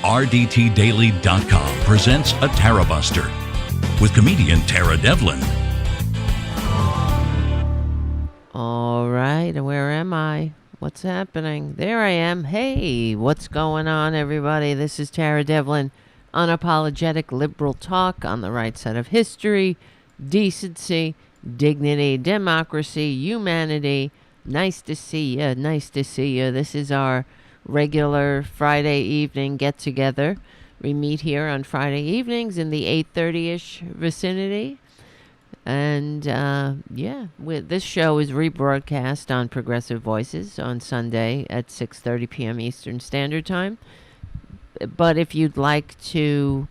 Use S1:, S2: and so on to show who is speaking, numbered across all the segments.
S1: RDTDaily.com presents a Tarabuster with comedian Tara Devlin.
S2: All right, where am I? What's happening? There I am. Hey, what's going on, everybody? This is Tara Devlin. Unapologetic liberal talk on the right side of history, decency, dignity, democracy, humanity. Nice to see you. Nice to see you. This is our regular Friday evening get-together. We meet here on Friday evenings in the 8:30-ish vicinity. And, this show is rebroadcast on Progressive Voices on Sunday at 6:30 p.m. Eastern Standard Time. But if you'd like to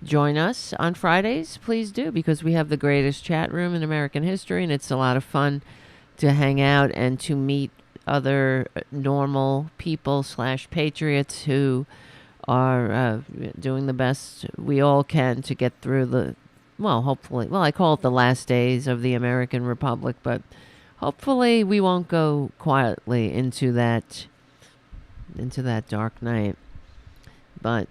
S2: join us on Fridays, please do, because we have the greatest chat room in American history, and it's a lot of fun to hang out and to meet other normal people / patriots who are doing the best we all can to get through the, hopefully, I call it the last days of the American Republic, but hopefully we won't go quietly into that dark night. But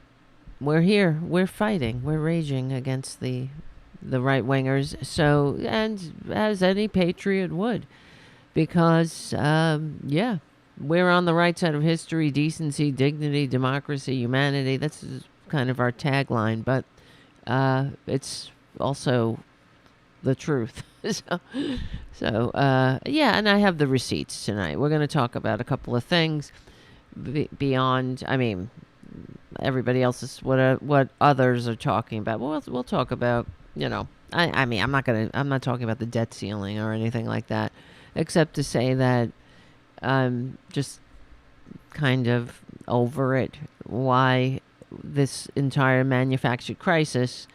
S2: we're here, we're fighting, we're raging against the right-wingers, so, and as any patriot would, because, we're on the right side of history, decency, dignity, democracy, humanity. That's kind of our tagline, but it's also the truth. So, and I have the receipts tonight. We're going to talk about a couple of things beyond, everybody else is what others are talking about. We'll talk about, I'm not talking about the debt ceiling or anything like that, except to say that I'm just kind of over it. Why this entire manufactured crisis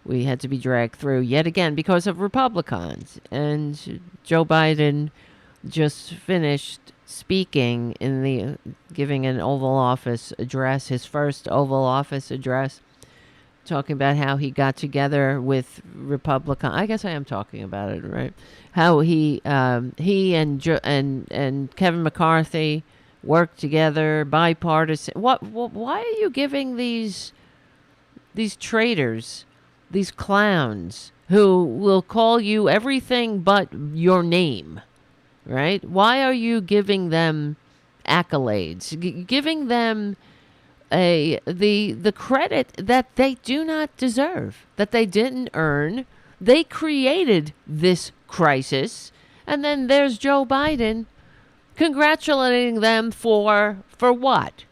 S2: we had to be dragged through yet again because of Republicans. And Joe Biden just finished speaking giving an Oval Office address, his first Oval Office address, talking about how he got together with Republican. I guess I am talking about it, right? How he and Kevin McCarthy worked together, bipartisan. Why are you giving these traitors, these clowns who will call you everything but your name, right? Why are you giving them accolades, giving them the credit that they do not deserve, that they didn't earn? They created this crisis, and then there's Joe Biden congratulating them for what?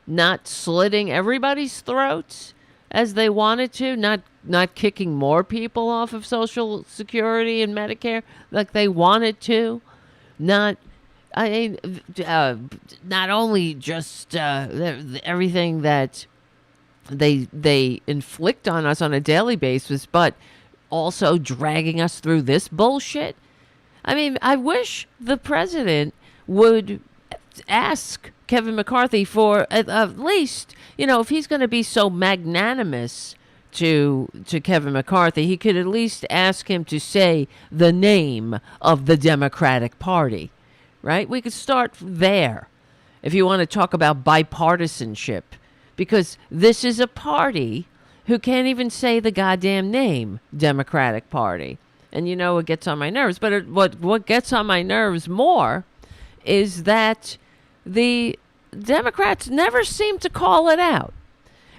S2: Not slitting everybody's throats as they wanted to, not kicking more people off of Social Security and Medicare like they wanted to, not only just everything that they inflict on us on a daily basis, but also dragging us through this bullshit. I wish the president would ask Kevin McCarthy for at least, if he's going to be so magnanimous to Kevin McCarthy, he could at least ask him to say the name of the Democratic Party, right? We could start there if you want to talk about bipartisanship, because this is a party who can't even say the goddamn name, Democratic Party. And it gets on my nerves. But what gets on my nerves more is that the Democrats never seem to call it out.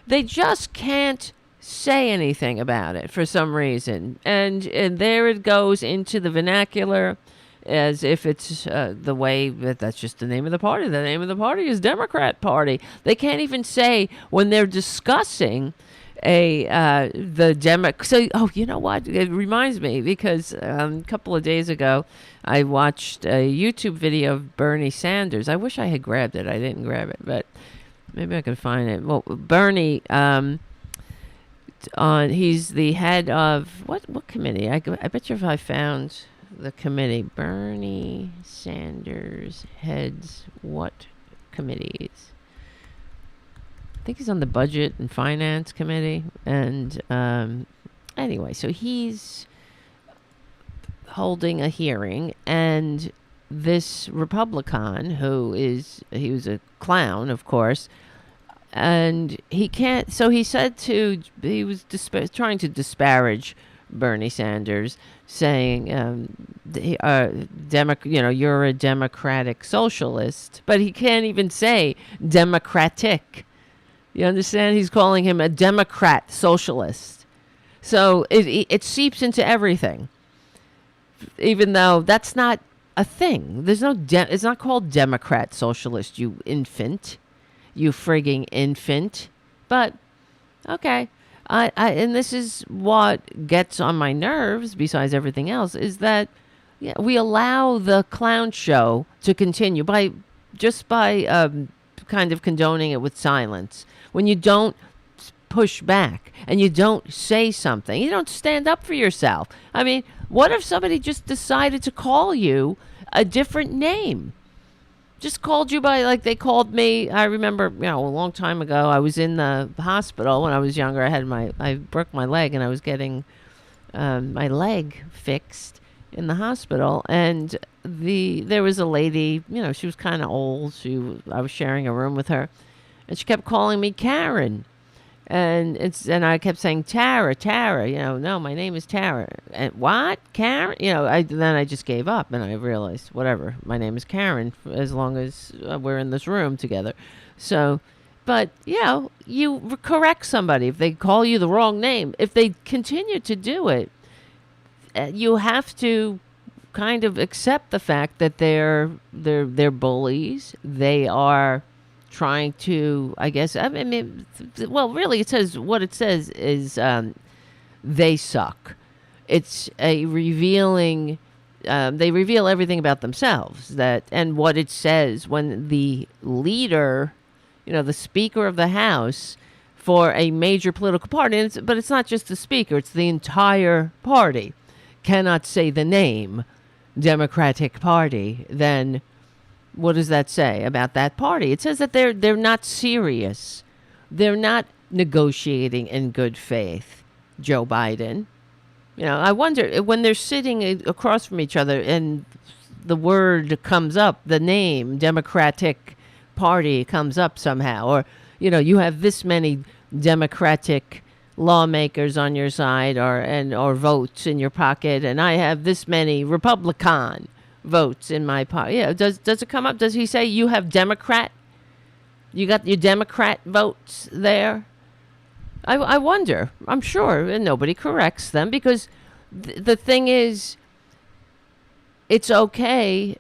S2: They just can't say anything about it for some reason. And there it goes into the vernacular as if it's the way that's just the name of the party. The name of the party is Democrat Party. They can't even say when they're discussing the Democrat. So, you know what? It reminds me because a couple of days ago, I watched a YouTube video of Bernie Sanders. I wish I had grabbed it. I didn't grab it, but maybe I could find it. Well, Bernie, he's the head of what committee? I bet you if I found the committee, Bernie Sanders heads what committees? I think he's on the Budget and Finance Committee. And anyway, so he's holding a hearing, and this Republican, he was a clown, of course, And he can't. So he said he was trying to disparage Bernie Sanders, saying, you're a democratic socialist, but he can't even say democratic. You understand? He's calling him a Democrat socialist. So it seeps into everything, even though that's not a thing. There's no. It's not called Democrat socialist. You infant, you frigging infant. But okay, and this is what gets on my nerves. Besides everything else, is that we allow the clown show to continue by kind of condoning it with silence. When you don't push back and you don't say something, you don't stand up for yourself. I mean, what if somebody just decided to call you a different name? Just called you by, like they called me. I remember, a long time ago, I was in the hospital when I was younger. I broke my leg and I was getting my leg fixed in the hospital. And there was a lady, she was kind of old. I was sharing a room with her. And she kept calling me Karen. And I kept saying, Tara, no, my name is Tara. And what? Karen? Then I just gave up and I realized, whatever, my name is Karen as long as we're in this room together. So, but, you correct somebody if they call you the wrong name. If they continue to do it, you have to kind of accept the fact that they're bullies. They are trying to, I guess, really it says, what it says is they suck. It's a revealing, they reveal everything about themselves, and what it says when the leader, the Speaker of the House for a major political party, but it's not just the Speaker, it's the entire party, cannot say the name Democratic Party, then what does that say about that party? It says that they're not serious. They're not negotiating in good faith, Joe Biden. I wonder, when they're sitting across from each other and the word comes up, the name Democratic Party comes up somehow, or, you have this many Democratic lawmakers on your side or votes in your pocket, and I have this many Republican votes in my pocket. Yeah, does it come up? Does he say you have Democrat? You got your Democrat votes there? I wonder. I'm sure, and nobody corrects them because the thing is, it's okay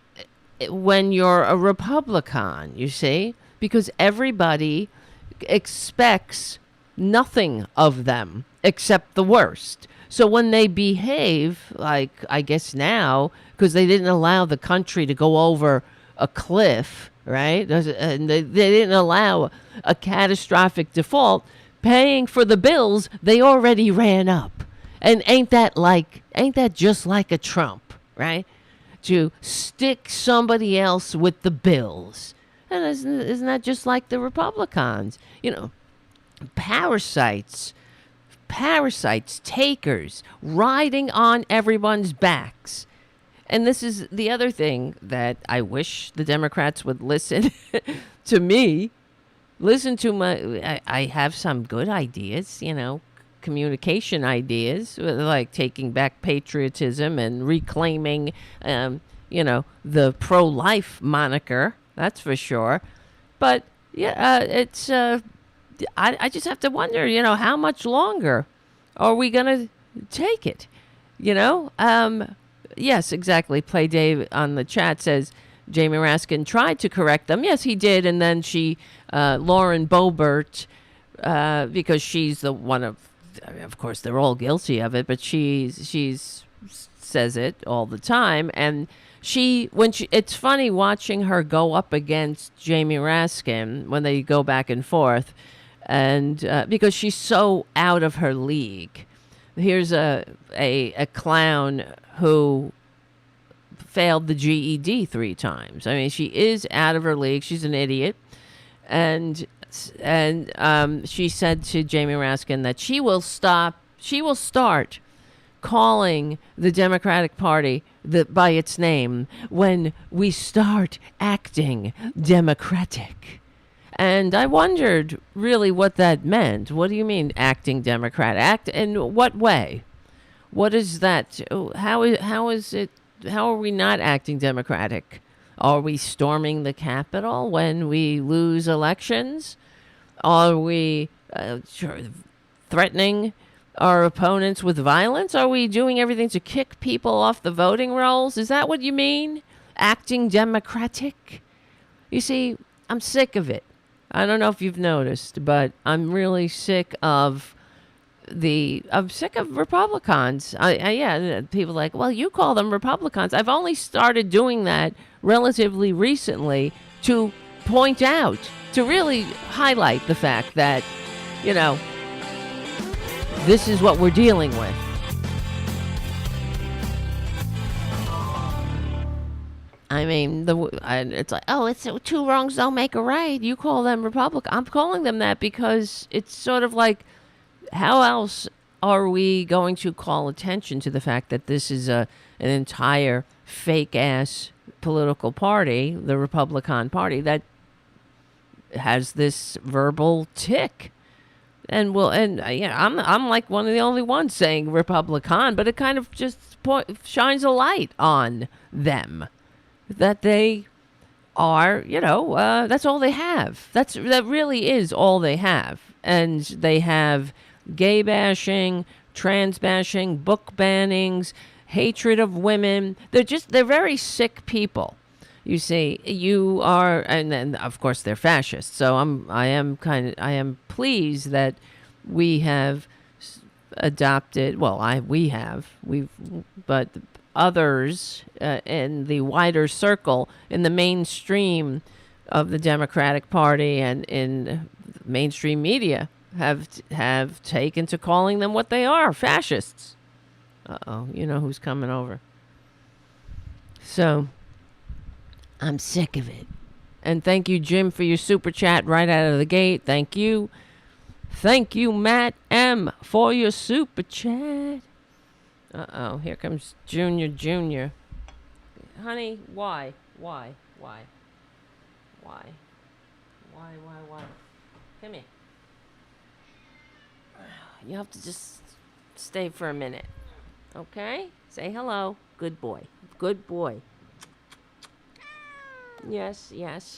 S2: when you're a Republican, you see, because everybody expects nothing of them except the worst. So when they behave, like I guess now, because they didn't allow the country to go over a cliff, right? And they didn't allow a catastrophic default, paying for the bills they already ran up. And ain't that just like a Trump, right? To stick somebody else with the bills. And isn't that just like the Republicans? Parasites, takers, riding on everyone's backs. And this is the other thing that I wish the Democrats would listen to me. Listen to I have some good ideas, communication ideas, like taking back patriotism and reclaiming, the pro-life moniker. That's for sure. But, it's... I just have to wonder, how much longer are we going to take it? Yes, exactly. Play Dave on the chat says Jamie Raskin tried to correct them. Yes, he did. And then Lauren Boebert, because she's the one of course, they're all guilty of it, but she's says it all the time. And it's funny watching her go up against Jamie Raskin when they go back and forth. And because she's so out of her league. Here's a clown who failed the GED 3 times. I mean, she is out of her league. She's an idiot. And she said to Jamie Raskin that she will start calling the Democratic Party by its name when we start acting democratic. And I wondered really what that meant. What do you mean acting Democrat? Act in what way? What is that? How is it? How are we not acting democratic? Are we storming the Capitol when we lose elections? Are we threatening our opponents with violence? Are we doing everything to kick people off the voting rolls? Is that what you mean? Acting democratic? You see, I'm sick of it. I don't know if you've noticed, but I'm really sick of I'm sick of Republicans. Yeah, people are like, well, you call them Republicans. I've only started doing that relatively recently to point out, to really highlight the fact that, you know, this is what we're dealing with. I mean, it's like, oh, it's two wrongs don't make a right. You call them Republican. I'm calling them that because it's sort of like, how else are we going to call attention to the fact that this is an entire fake-ass political party, the Republican Party, that has this verbal tick? And I'm like one of the only ones saying Republican, but it kind of just shines a light on them. That they are, that's all they have. That really is all they have. And they have gay bashing, trans bashing, book bannings, hatred of women. They're very sick people. You see, you are, and then of course they're fascists. So I am pleased that we have adopted. Well, but others in the wider circle, in the mainstream of the Democratic Party and in mainstream media, have taken to calling them what they are, fascists. Uh-oh, you know who's coming over. So, I'm sick of it. And thank you, Jim, for your super chat right out of the gate. Thank you. Thank you, Matt M., for your super chat. Uh-oh, here comes Junior. Honey, why? Come here. You have to just stay for a minute. Okay? Say hello. Good boy. Yes.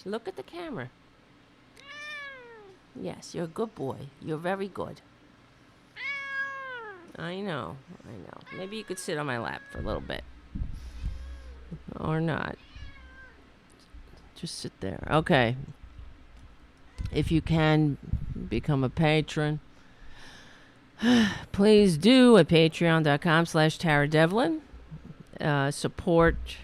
S2: Look at the camera. Yes, you're a good boy. You're very good. I know. Maybe you could sit on my lap for a little bit. Or not. Just sit there. Okay. If you can become a patron, please do at patreon.com/Tara support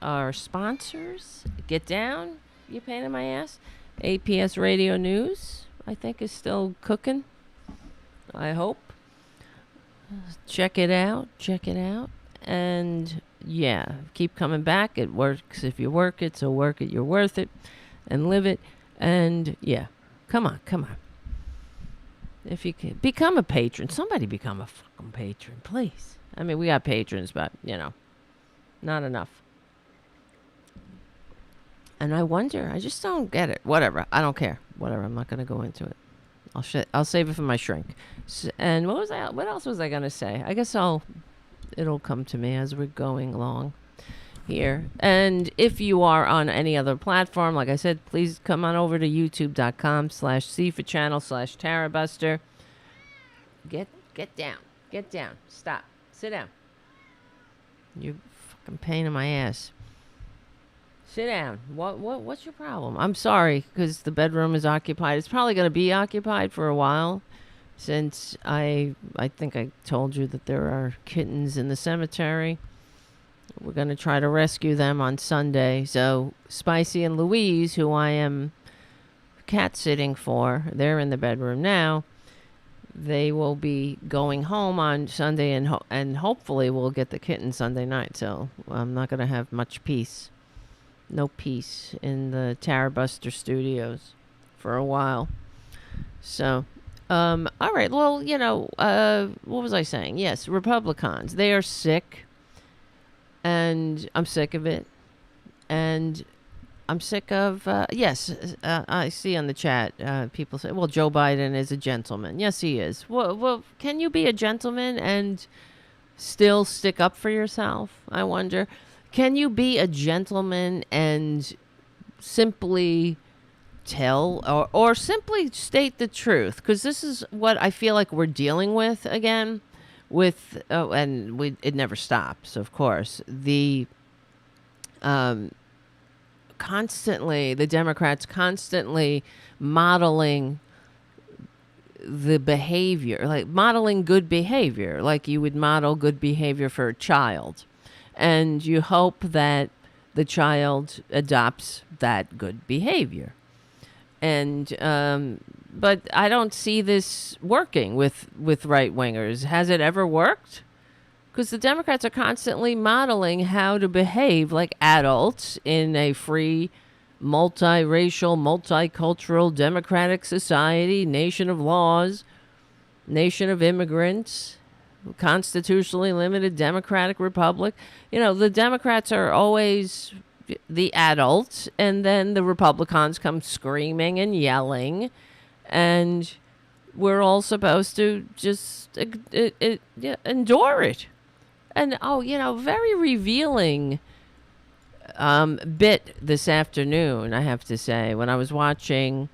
S2: our sponsors. Get down. You pain in my ass. APS Radio News, I think, is still cooking. I hope. Check it out. And yeah, keep coming back. It works if you work it, so work it, you're worth it, and live it. And yeah, come on. If you can become a patron, somebody become a fucking patron, please. I mean, we got patrons, but not enough. And I wonder, I just don't get it. Whatever, I don't care. Whatever, I'm not going to go into it. I'll save it for my shrink. And what else was I going to say? I guess it'll come to me as we're going along here. And if you are on any other platform, like I said, please come on over to youtube.com/CFA-channel/Tarabuster. Get down. Stop. Sit down. You're fucking pain in my ass. Sit down. What's your problem? I'm sorry, because the bedroom is occupied. It's probably going to be occupied for a while, since I think I told you that there are kittens in the cemetery. We're going to try to rescue them on Sunday. So Spicy and Louise, who I am cat sitting for, they're in the bedroom now. They will be going home on Sunday, and hopefully we'll get the kitten Sunday night. So I'm not going to have much peace. No peace in the Tarabuster studios for a while. So, all right. Well, what was I saying? Yes, Republicans. They are sick. And I'm sick of it. And I'm sick of, yes, I see on the chat, people say, well, Joe Biden is a gentleman. Yes, he is. Well, can you be a gentleman and still stick up for yourself? I wonder. Can you be a gentleman and simply tell or simply state the truth? Because this is what I feel like we're dealing with again with, it never stops, of course. The Democrats constantly modeling the behavior, like modeling good behavior, like you would model good behavior for a child. And you hope that the child adopts that good behavior. And, but I don't see this working with right-wingers. Has it ever worked? Because the Democrats are constantly modeling how to behave like adults in a free, multiracial, multicultural, democratic society, nation of laws, nation of immigrants, constitutionally limited democratic republic. You know, the Democrats are always the adults, and then the Republicans come screaming and yelling, and we're all supposed to just endure it. And, very revealing bit this afternoon, I have to say, when I was watching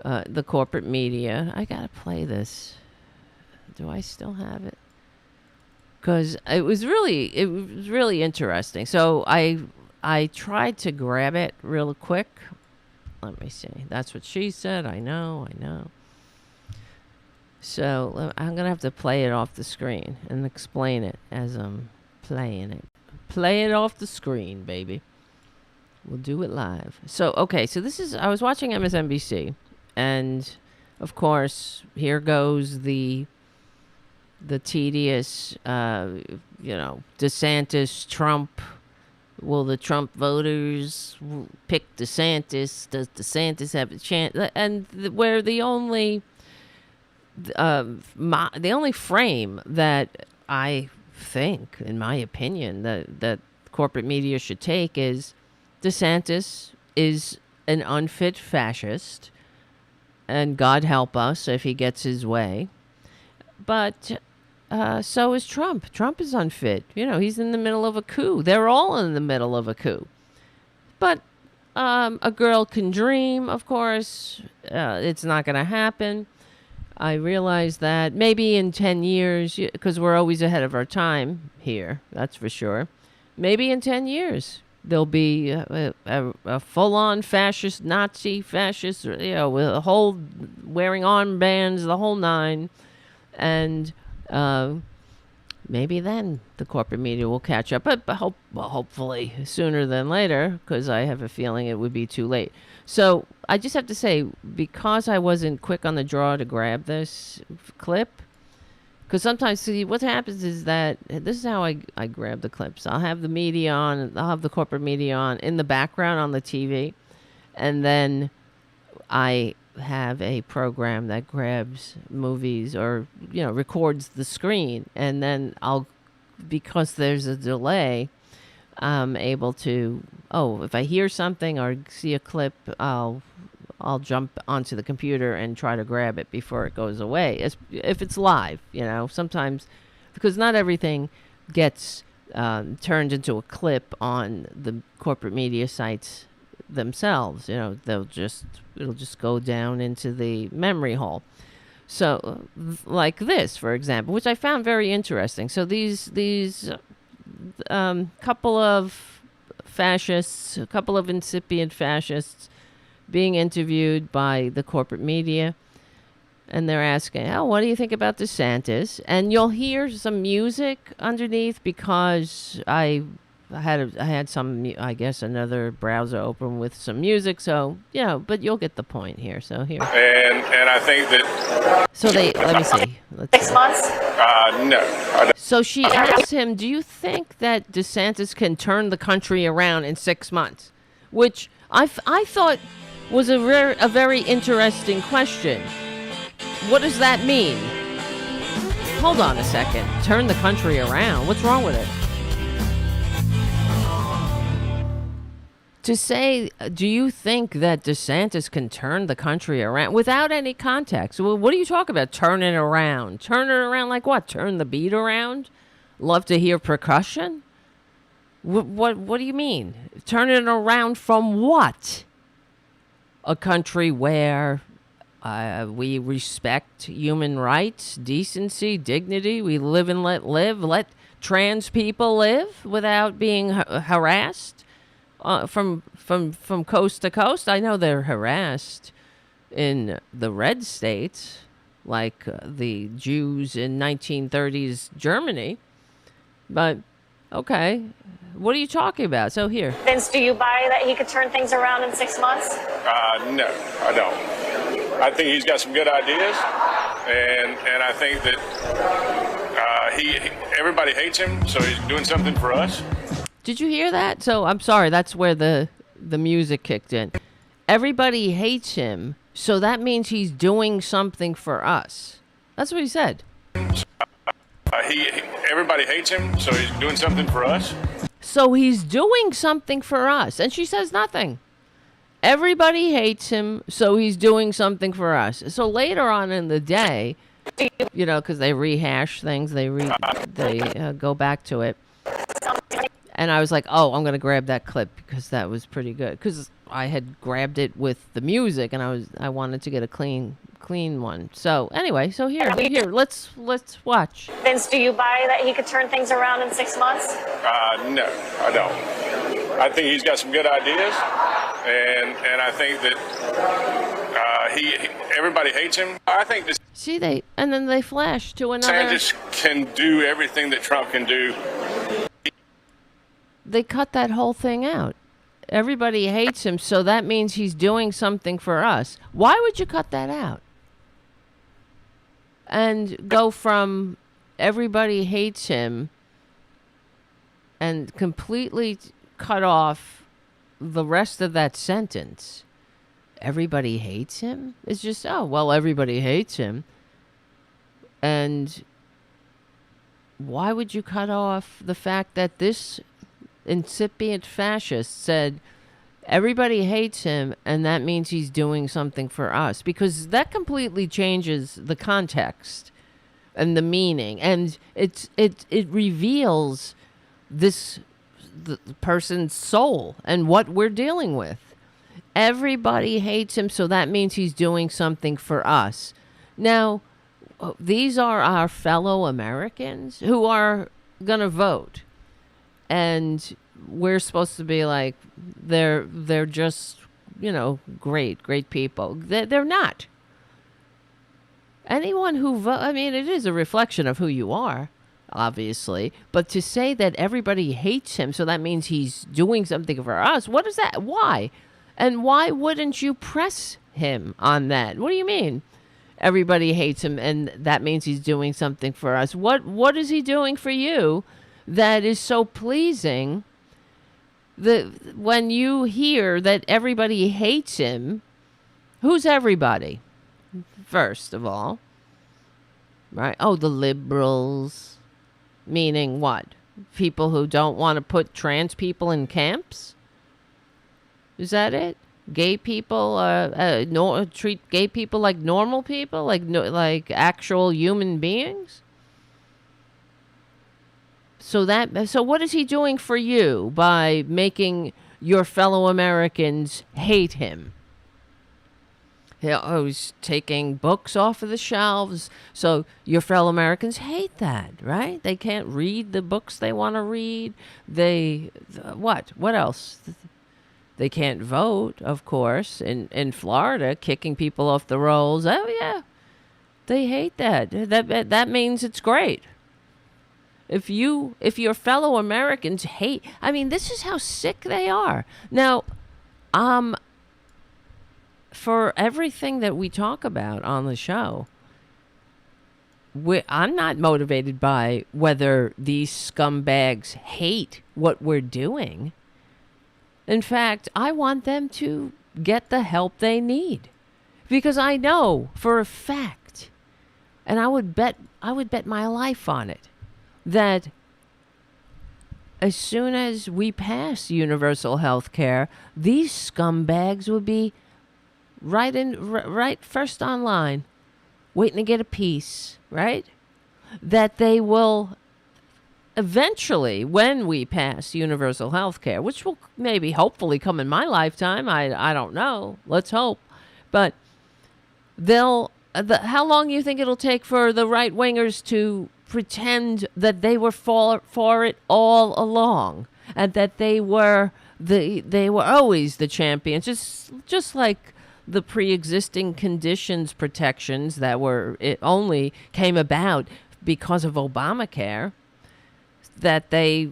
S2: the corporate media. I got to play this. Do I still have it? Because it was really interesting. So I tried to grab it real quick. Let me see. That's what she said. I know. So I'm going to have to play it off the screen and explain it as I'm playing it. Play it off the screen, baby. We'll do it live. So, okay. So I was watching MSNBC, and of course, here goes the tedious, DeSantis, Trump. Will the Trump voters pick DeSantis? Does DeSantis have a chance? And where the only frame that I think, in my opinion, that corporate media should take is DeSantis is an unfit fascist, and God help us if he gets his way. But so is Trump. Trump is unfit. He's in the middle of a coup. They're all in the middle of a coup. But a girl can dream, of course. It's not going to happen. I realize that maybe in 10 years, because we're always ahead of our time here, that's for sure. Maybe in 10 years, there'll be a full-on fascist, Nazi fascist, with a whole wearing armbands, the whole nine. And maybe then the corporate media will catch up. But hopefully sooner than later, because I have a feeling it would be too late. So I just have to say, because I wasn't quick on the draw to grab this clip, because sometimes, what happens is that this is how I grab the clips. I'll have the media on, I'll have the corporate media on in the background on the TV, and then I have a program that grabs movies or, records the screen, and then because there's a delay, I'm able to, if I hear something or see a clip, I'll jump onto the computer and try to grab it before it goes away. If it's live, sometimes, because not everything gets turned into a clip on the corporate media sites themselves. It'll just go down into the memory hole. So, like this, for example, which I found very interesting. So these couple of fascists, a couple of incipient fascists being interviewed by the corporate media, and they're asking, what do you think about DeSantis? And you'll hear some music underneath, because I had some, I guess, another browser open with some music. So, but you'll get the point here. So here.
S3: And I think that.
S2: So let me see.
S3: 6 months? No.
S2: So she asked him, do you think that DeSantis can turn the country around in 6 months? Which I thought was a very interesting question. What does that mean? Hold on a second. Turn the country around? What's wrong with it? To say, do you think that DeSantis can turn the country around without any context? Well, what are you talking about? Turn it around. Turn it around like what? Turn the beat around? Love to hear percussion? What do you mean? Turn it around from what? A country where we respect human rights, decency, dignity. We live and let live. Let trans people live without being harassed from coast to coast. I know they're harassed in the red states, like the Jews in 1930s Germany. But okay, what are you talking about? So here,
S4: Vince, do you buy that he could turn things around in 6 months?
S3: No, I don't. I think he's got some good ideas, and I think that everybody hates him, so he's doing something for us.
S2: Did you hear that? So I'm sorry, that's where the music kicked in. Everybody hates him, so that means he's doing something for us. That's what he said.
S3: Everybody hates him, so he's doing something for us.
S2: So he's doing something for us. And she says nothing. Everybody hates him, so he's doing something for us. So later on in the day, you know, because they rehash things, they go back to it. And I was like, oh, I'm going to grab that clip because that was pretty good. Because I had grabbed it with the music, and I wanted to get a clean one. So anyway, so here, let's watch.
S4: Vince, do you buy that he could turn things around in 6 months?
S3: No, I don't. I think he's got some good ideas, and I think that everybody hates him. I think this.
S2: See, and then they flash to another.
S3: DeSantis can do everything that Trump can do.
S2: They cut that whole thing out. Everybody hates him, so that means he's doing something for us. Why would you cut that out? And go from everybody hates him and completely cut off the rest of that sentence. Everybody hates him? It's just, oh, well, everybody hates him. And why would you cut off the fact that this incipient fascist said everybody hates him and that means he's doing something for us? Because that completely changes the context and the meaning, and it reveals the person's soul and what we're dealing with. Everybody hates him, so that means he's doing something for us. Now, these are our fellow Americans who are gonna vote. And we're supposed to be like, they're just, you know, great people. They're not. Anyone who I mean, it is a reflection of who you are, obviously. But to say that everybody hates him, so that means he's doing something for us, what is that? Why? And why wouldn't you press him on that? What do you mean? Everybody hates him, and that means he's doing something for us. What is he doing for you that is so pleasing? When you hear that everybody hates him, who's everybody? First of all, right? Oh, the liberals, meaning what? People who don't want to put trans people in camps? Is that it? Gay people treat gay people like normal people, like actual human beings? So what is he doing for you by making your fellow Americans hate him? He's taking books off of the shelves, so your fellow Americans hate that, right? They can't read the books they want to read. What else? They can't vote, of course. In Florida, kicking people off the rolls. Oh yeah, they hate that. That means it's great. If your fellow Americans hate, I mean, this is how sick they are. Now, for everything that we talk about on the show, I'm not motivated by whether these scumbags hate what we're doing. In fact, I want them to get the help they need, because I know for a fact, and I would bet my life on it, that as soon as we pass universal health care, these scumbags would be right first online, waiting to get a piece, right? That they will eventually, when we pass universal health care, which will maybe hopefully come in my lifetime, I don't know, let's hope, but how long do you think it'll take for the right-wingers to pretend that they were for it all along, and that they were always the champions, just like the pre-existing conditions protections it only came about because of Obamacare, that they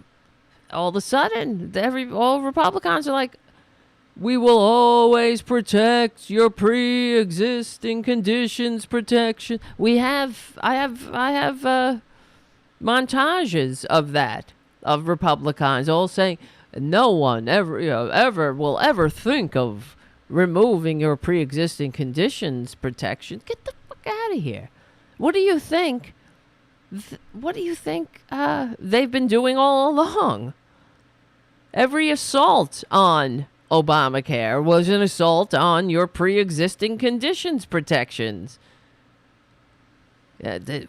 S2: all of a sudden all Republicans are like, we will always protect your pre-existing conditions protection. I have montages of that, of Republicans all saying no one ever will think of removing your pre-existing conditions protection. Get the fuck out of here. What do you think? They've been doing all along? Every assault on Obamacare was an assault on your pre-existing conditions protections.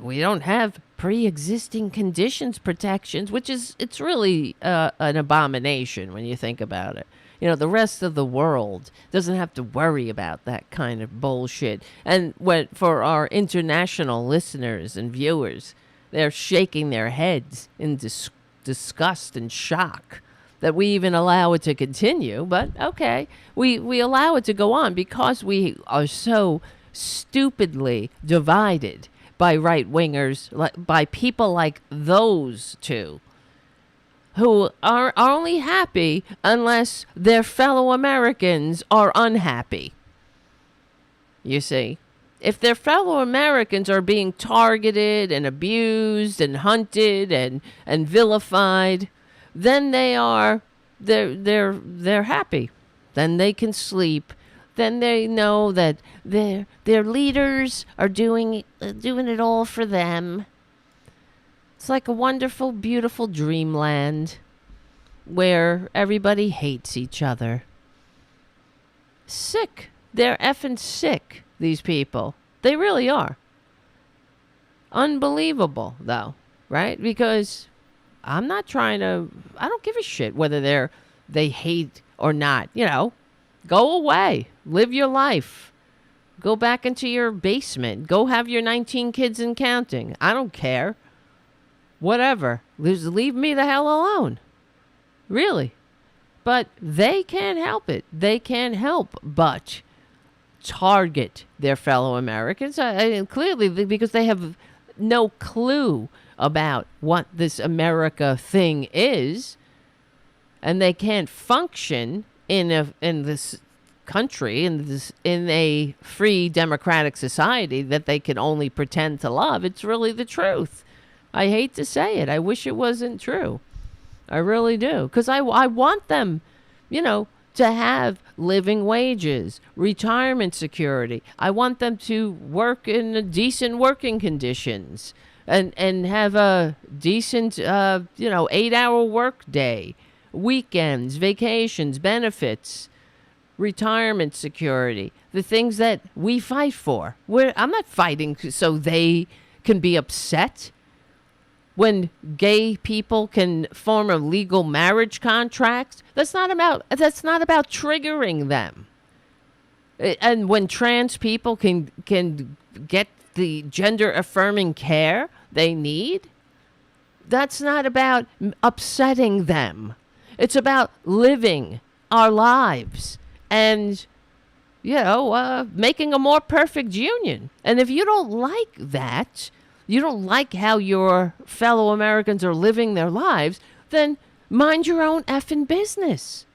S2: We don't have pre-existing conditions protections, it's really an abomination when you think about it. The rest of the world doesn't have to worry about that kind of bullshit. And for our international listeners and viewers, they're shaking their heads in disgust and shock that we even allow it to continue. But okay, we allow it to go on because we are so stupidly divided by right-wingers, by people like those two, who are only happy unless their fellow Americans are unhappy. You see, if their fellow Americans are being targeted and abused and hunted and vilified, then they're happy. Then they can sleep. Then they know that their leaders are doing it all for them. It's like a wonderful, beautiful dreamland where everybody hates each other. Sick. They're effing sick, these people. They really are. Unbelievable, though, right? Because I don't give a shit whether they hate or not. Go away. Live your life. Go back into your basement. Go have your 19 kids and counting. I don't care. Whatever. Leave me the hell alone. Really. But they can't help it. They can't help but target their fellow Americans. Clearly, because they have no clue about what this America thing is. And they can't function in this country, in a free democratic society that they can only pretend to love. It's really the truth. I hate to say it. I wish it wasn't true. I really do. Because I want them, to have living wages, retirement security. I want them to work in decent working conditions and have a decent, 8-hour work day, weekends, vacations, benefits, retirement security, the things that we fight for. I'm not fighting so they can be upset when gay people can form a legal marriage contract. That's not about triggering them. And when trans people can get the gender affirming care they need, that's not about upsetting them. It's about living our lives and, making a more perfect union. And if you don't like that, you don't like how your fellow Americans are living their lives, then mind your own effing business.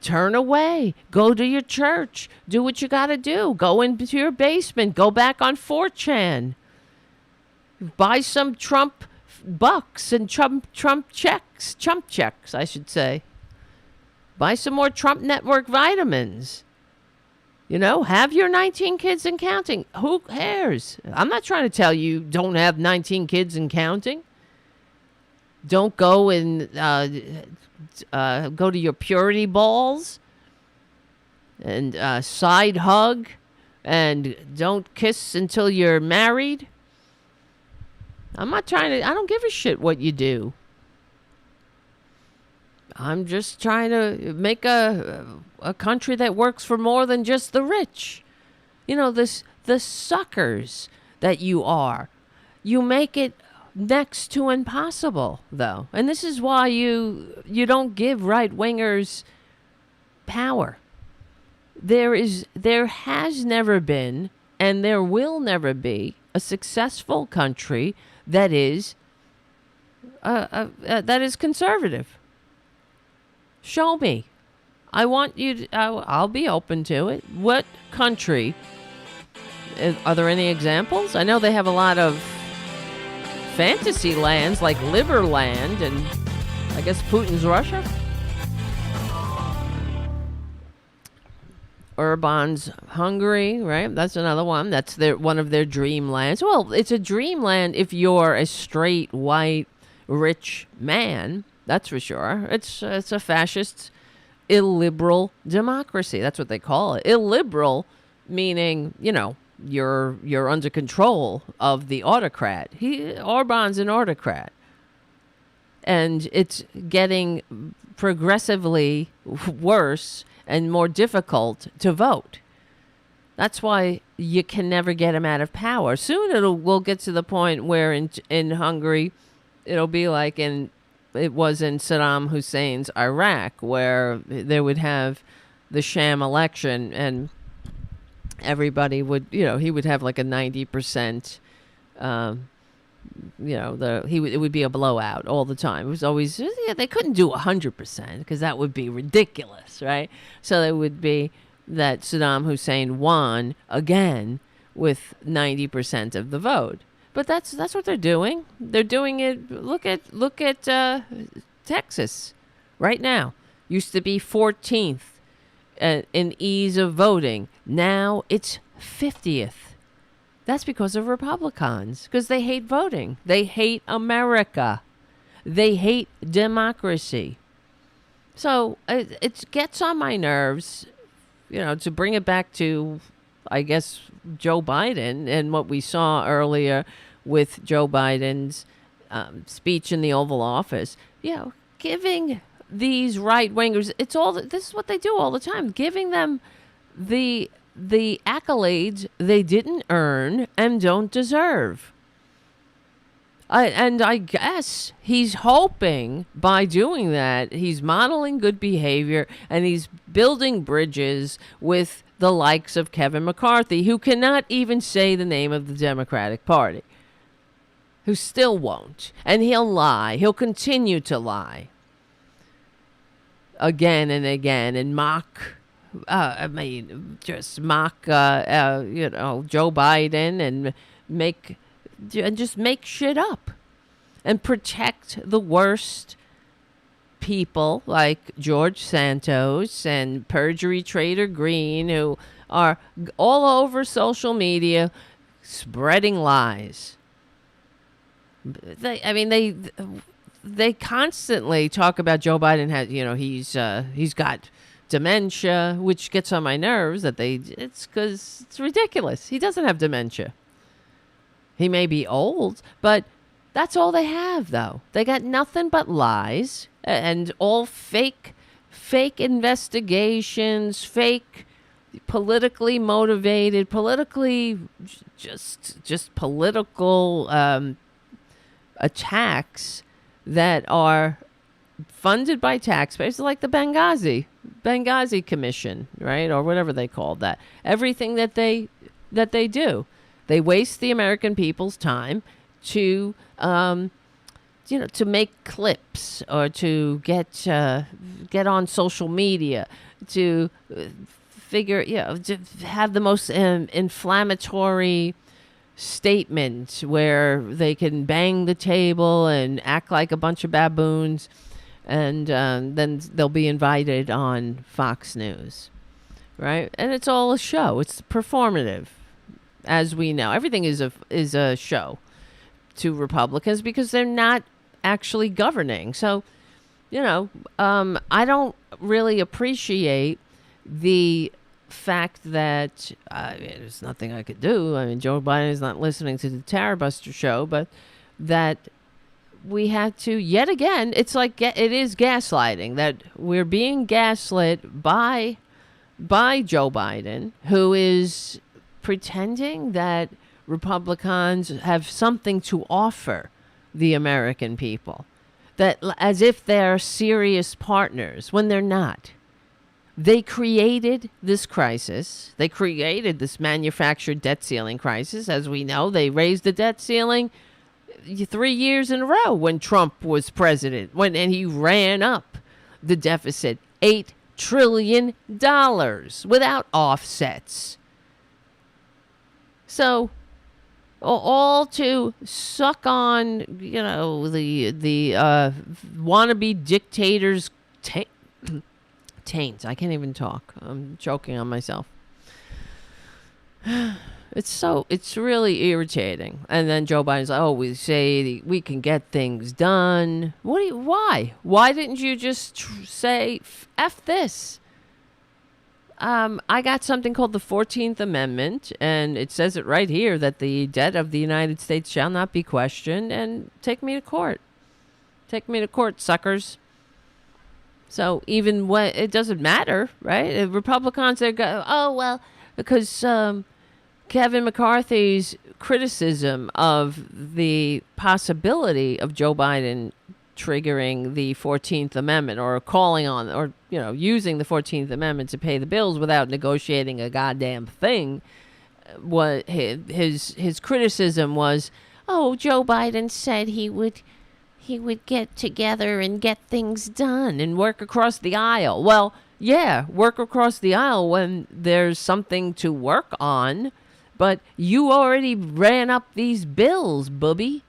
S2: Turn away. Go to your church. Do what you got to do. Go into your basement. Go back on 4chan. Buy some Trump bucks and Trump checks, I should say. Buy some more Trump Network vitamins. Have your 19 kids and counting. Who cares? I'm not trying to tell you don't have 19 kids and counting. Don't go and go to your purity balls and side hug and don't kiss until you're married. I don't give a shit what you do. I'm just trying to make a country that works for more than just the rich. You know, the suckers that you are. You make it next to impossible, though. And this is why you don't give right-wingers power. There has never been, and there will never be, a successful country that is conservative. Show me. I want you to, I'll be open to it. What country? Are there any examples? I know they have a lot of fantasy lands like Liberland and I guess Putin's Russia. Orban's Hungary, right? That's another one. That's one of their dreamlands. Well, it's a dreamland if you're a straight, white, rich man. That's for sure. It's a fascist, illiberal democracy. That's what they call it. Illiberal, meaning, you know, you're under control of the autocrat. Orban's an autocrat. And it's getting progressively worse and more difficult to vote. That's why you can never get him out of power. Soon we'll get to the point where in Hungary, it'll be like it was in Saddam Hussein's Iraq, where they would have the sham election and everybody would, he would have like a 90%, it would be a blowout all the time. It was always, they couldn't do 100% because that would be ridiculous, right? So it would be that Saddam Hussein won again with 90% of the vote. But that's what they're doing. They're doing it. Look at Texas right now. Used to be 14th in ease of voting. Now it's 50th. That's because of Republicans, because they hate voting. They hate America. They hate democracy. So it gets on my nerves, to bring it back to, I guess, Joe Biden and what we saw earlier with Joe Biden's speech in the Oval Office. Giving these right-wingers, this is what they do all the time, giving them the accolades they didn't earn and don't deserve. I guess he's hoping by doing that, he's modeling good behavior and he's building bridges with the likes of Kevin McCarthy, who cannot even say the name of the Democratic Party, who still won't. And he'll lie. He'll continue to lie again and again and mock. Just mock, Joe Biden and just make shit up and protect the worst people like George Santos and Perjury Trader Green, who are all over social media spreading lies. They constantly talk about Joe Biden has, he's got dementia, which gets on my nerves it's because it's ridiculous. He doesn't have dementia. He may be old, but that's all they have, though. They got nothing but lies and all fake investigations, fake politically motivated, just political attacks that are funded by taxpayers, like the Benghazi Commission, right? Or whatever they called that. Everything that they do. They waste the American people's time to make clips or to get on social media, to to have the most inflammatory statement where they can bang the table and act like a bunch of baboons, and then they'll be invited on Fox News, right? And it's all a show. It's performative. As we know, everything is a show to Republicans because they're not actually governing. So, I don't really appreciate the fact that there's nothing I could do. I mean, Joe Biden is not listening to the Tarabuster show, but that we had to, yet again, it's like it is gaslighting, that we're being gaslit by Joe Biden, who is pretending that Republicans have something to offer the American people, that as if they're serious partners when they're not. They created this crisis. They created this manufactured debt ceiling crisis. As we know, they raised the debt ceiling 3 years in a row when Trump was president, and he ran up the deficit $8 trillion without offsets. So all to suck on, the wannabe dictators' taints. I can't even talk. I'm choking on myself. It's really irritating. And then Joe Biden's like, we say we can get things done. Why? Why didn't you just say, F this? I got something called the 14th Amendment, and it says it right here that the debt of the United States shall not be questioned, and take me to court. Take me to court, suckers. So even when it doesn't matter, right? Republicans are because Kevin McCarthy's criticism of the possibility of Joe Biden triggering the 14th Amendment or calling on or using the 14th Amendment to pay the bills without negotiating a goddamn thing, what his criticism was, Joe Biden said he would get together and get things done and work across the aisle. Well, yeah, work across the aisle when there's something to work on, but you already ran up these bills, booby.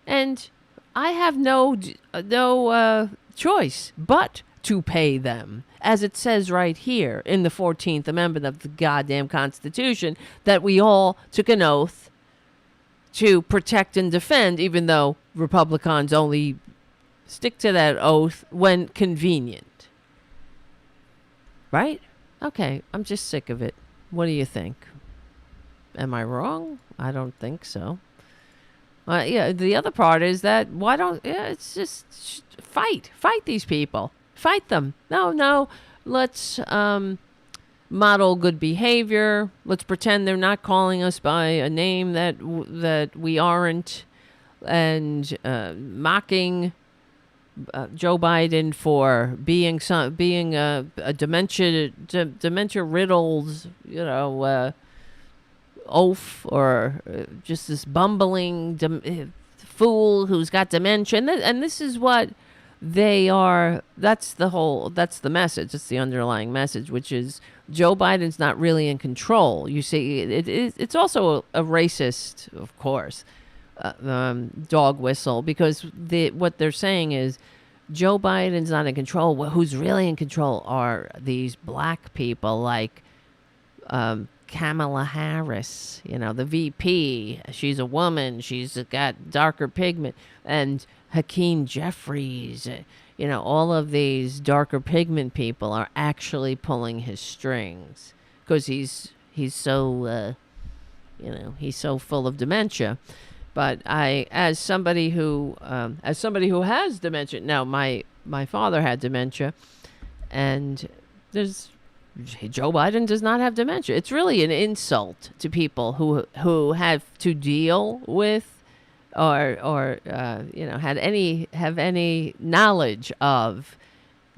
S2: And I have no choice but to pay them, as it says right here in the 14th Amendment of the goddamn Constitution, that we all took an oath to protect and defend, even though Republicans only stick to that oath when convenient. Right? Okay, I'm just sick of it. What do you think? Am I wrong? I don't think so. The other part is that it's just fight these people. Fight them. No, let's model good behavior. Let's pretend they're not calling us by a name that we aren't, and mocking Joe Biden for being a dementia riddled, oaf, or just this bumbling fool who's got dementia. And this is what they are. That's the message. It's the underlying message, which is Joe Biden's not really in control. You see, it's also a racist, of course, dog whistle, because what they're saying is Joe Biden's not in control. Who's really in control are these black people like Kamala Harris, the VP. She's a woman. She's got darker pigment. And Hakeem Jeffries, all of these darker pigment people are actually pulling his strings because he's so, he's so full of dementia. But as somebody who has dementia, now my father had dementia, and Joe Biden does not have dementia. It's really an insult to people who have to deal with or have any knowledge of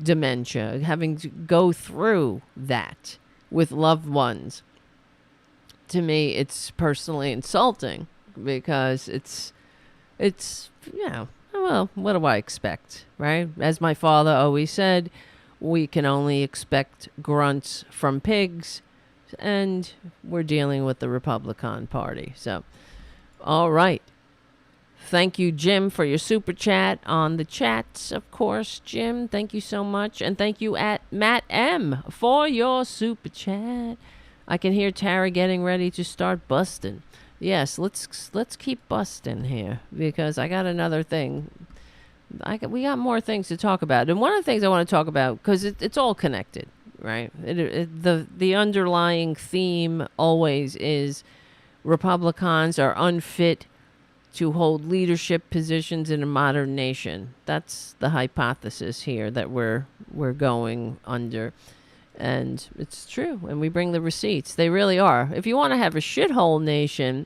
S2: dementia, having to go through that with loved ones. To me, it's personally insulting because it's well, what do I expect, right? As my father always said, we can only expect grunts from pigs, and we're dealing with the Republican Party. So, all right. Thank you, Jim, for your super chat on the chats, of course. Jim, thank you so much. And thank you at Matt M for your super chat. I can hear Tara getting ready to start busting. Yes, let's keep busting here, because I got another thing We got more things to talk about. And one of the things I want to talk about, because it's all connected, right? The underlying theme always is Republicans are unfit to hold leadership positions in a modern nation. That's the hypothesis here that we're going under. And it's true. And we bring the receipts. They really are. If you want to have a shithole nation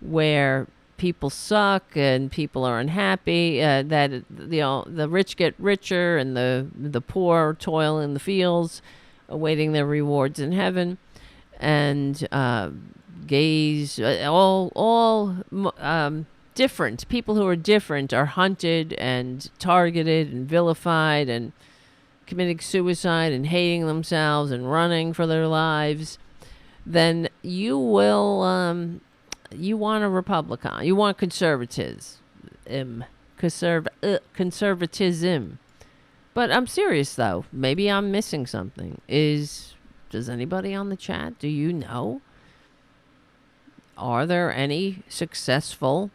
S2: where people suck and people are unhappy, that the rich get richer and the poor toil in the fields, awaiting their rewards in heaven, and gays, all different people who are different are hunted and targeted and vilified and committing suicide and hating themselves and running for their lives, then you will you want a Republican, you want conservatism. But I'm serious though. Maybe I'm missing something. Does anybody on the chat, do you know? Are there any successful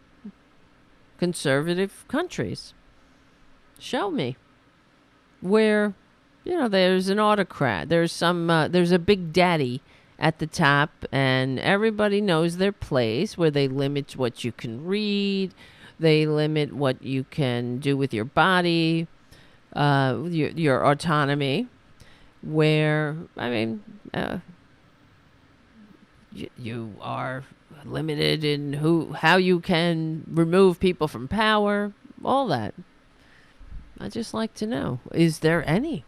S2: conservative countries? Show me. Where, there's an autocrat. There's a big daddy at the top, and everybody knows their place, where they limit what you can read, they limit what you can do with your body, your autonomy, where, you are limited in how you can remove people from power, all that. I just like to know, is there any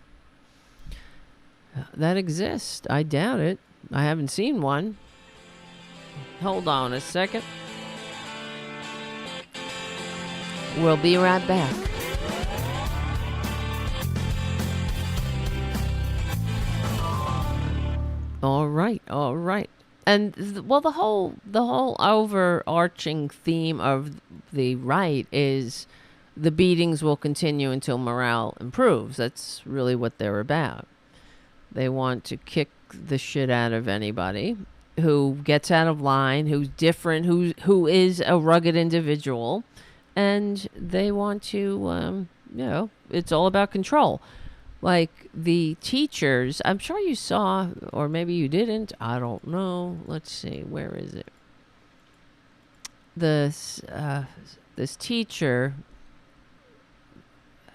S2: that exist? I doubt it. I haven't seen one. Hold on a second. We'll be right back. All right. And the whole overarching theme of the right is the beatings will continue until morale improves. That's really what they're about. They want to kick the shit out of anybody who gets out of line, who's different, who is a rugged individual, and they want to, it's all about control. Like the teachers, I'm sure you saw, or maybe you didn't, I don't know. Let's see, where is it? This teacher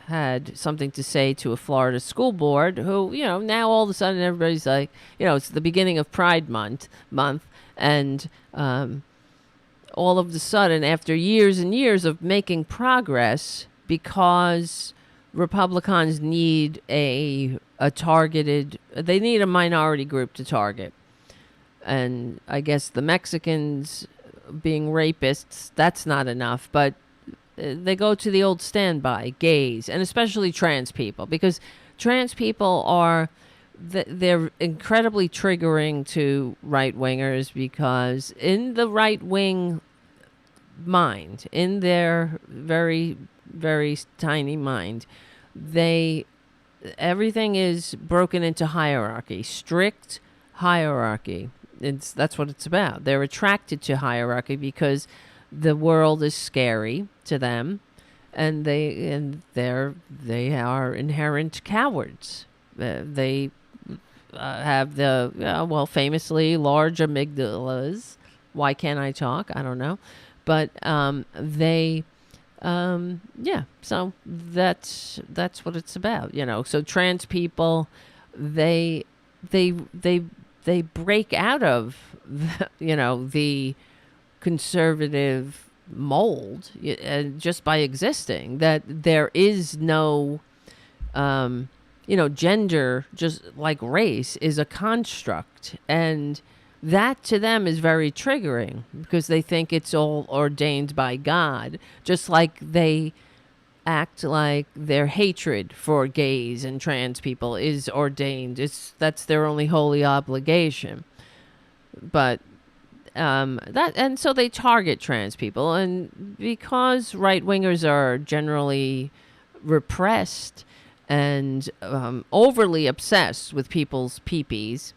S2: had something to say to a Florida school board who, now all of a sudden everybody's like, it's the beginning of Pride month, and all of a sudden, after years and years of making progress, because Republicans need a targeted, they need a minority group to target. And I guess the Mexicans being rapists, that's not enough, but they go to the old standby, gays, and especially trans people, because trans people are, they're incredibly triggering to right-wingers, because in the right-wing mind, in their very, very tiny mind, everything is broken into hierarchy, strict hierarchy. That's what it's about. They're attracted to hierarchy because the world is scary to them, and they are inherent cowards. They have famously large amygdalas. Why can't I talk? I don't know, but so that's what it's about. So trans people, they break out of the conservative mold just by existing. That there is no gender, just like race, is a construct, and that to them is very triggering, because they think it's all ordained by God, just like they act like their hatred for gays and trans people is ordained. That's their only holy obligation. But so they target trans people, and because right-wingers are generally repressed and overly obsessed with people's peepees,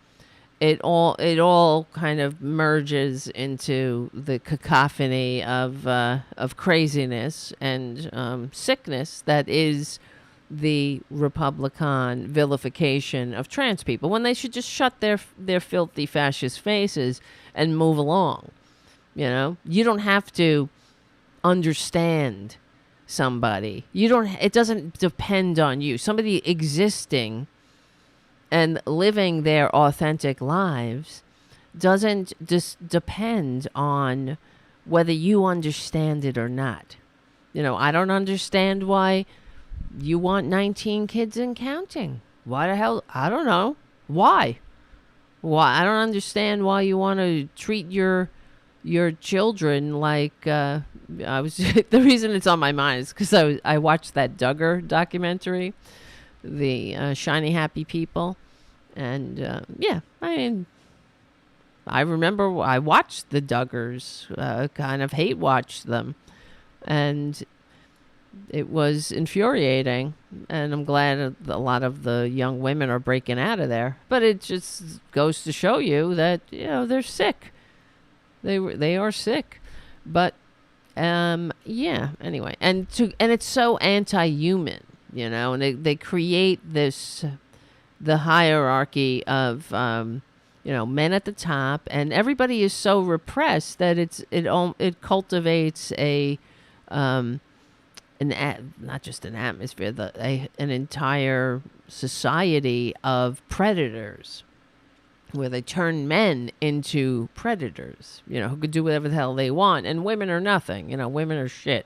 S2: it all kind of merges into the cacophony of craziness and sickness that is the Republican vilification of trans people, when they should just shut their filthy fascist faces and move along. You don't have to understand somebody. It doesn't depend on you. Somebody existing and living their authentic lives doesn't just depend on whether you understand it or not. I don't understand why you want 19 kids and counting. Why the hell? I don't know. Why? I don't understand why you want to treat your children like I was. The reason it's on my mind is because I watched that Duggar documentary, the Shiny Happy People, and I remember I watched the Duggars, kind of hate watched them, and it was infuriating, and I'm glad a lot of the young women are breaking out of there. But it just goes to show you that they're sick. They are sick, but anyway, and it's so anti-human, and they create the hierarchy of men at the top, and everybody is so repressed that it cultivates not just an atmosphere, an entire society of predators, where they turn men into predators, who could do whatever the hell they want, and women are nothing. Women are shit.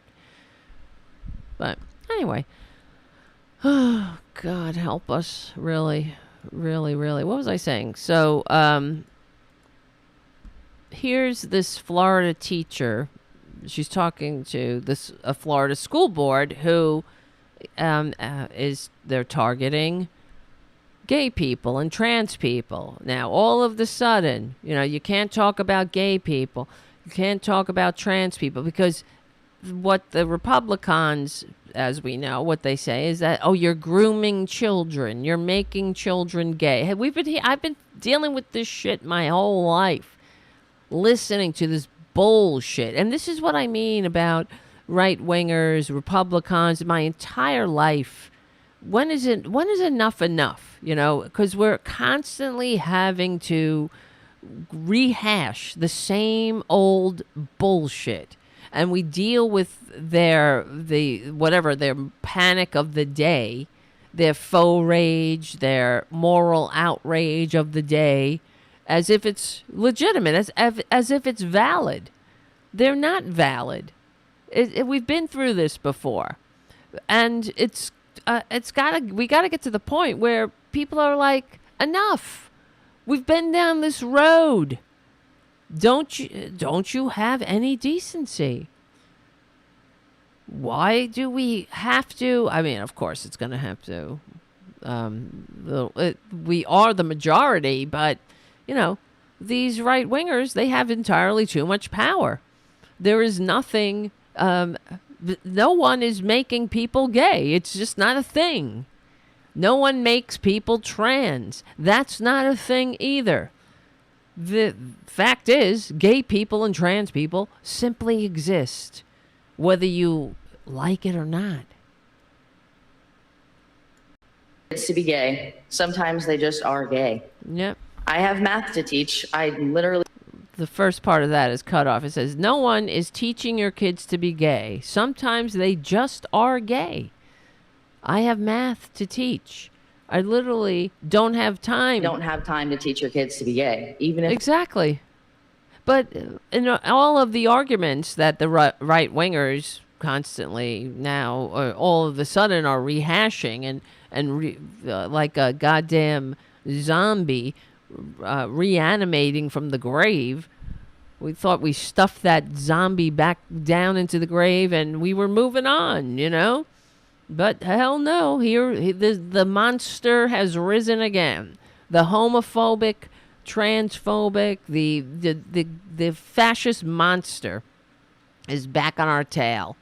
S2: But anyway, oh God, help us, really, really, really. What was I saying? So here's this Florida teacher. She's talking to a Florida school board who they're targeting gay people and trans people. Now, all of the sudden, you can't talk about gay people. You can't talk about trans people, because what the Republicans, as we know, what they say is that, you're grooming children. You're making children gay. I've been dealing with this shit my whole life, listening to this bullshit. And this is what I mean about right-wingers, Republicans, my entire life. When is enough enough? Because we're constantly having to rehash the same old bullshit, and we deal with their panic of the day, their faux rage, their moral outrage of the day, as if it's legitimate, as if it's valid. They're not valid. We've been through this before, and we gotta get to the point where people are like, enough. We've been down this road. Don't you have any decency? Why do we have to? I mean, of course, it's going to have to. We are the majority, but these right wingers, they have entirely too much power. There is nothing. No one is making people gay. It's just not a thing. No one makes people trans. That's not a thing either. The fact is, gay people and trans people simply exist, whether you like it or not.
S5: It's to be gay. Sometimes they just are gay.
S2: Yep.
S5: I have math to teach. I literally...
S2: The first part of that is cut off. It says, no one is teaching your kids to be gay. Sometimes they just are gay. I have math to teach. I literally don't have time.
S5: You don't have time to teach your kids to be gay, even if... Exactly.
S2: But in all of the arguments that the right-wingers constantly now, all of a sudden, are rehashing like a goddamn zombie reanimating from the grave. We thought we stuffed that zombie back down into the grave and we were moving on, But hell no, the monster has risen again. The homophobic, transphobic, the fascist monster is back on our tail.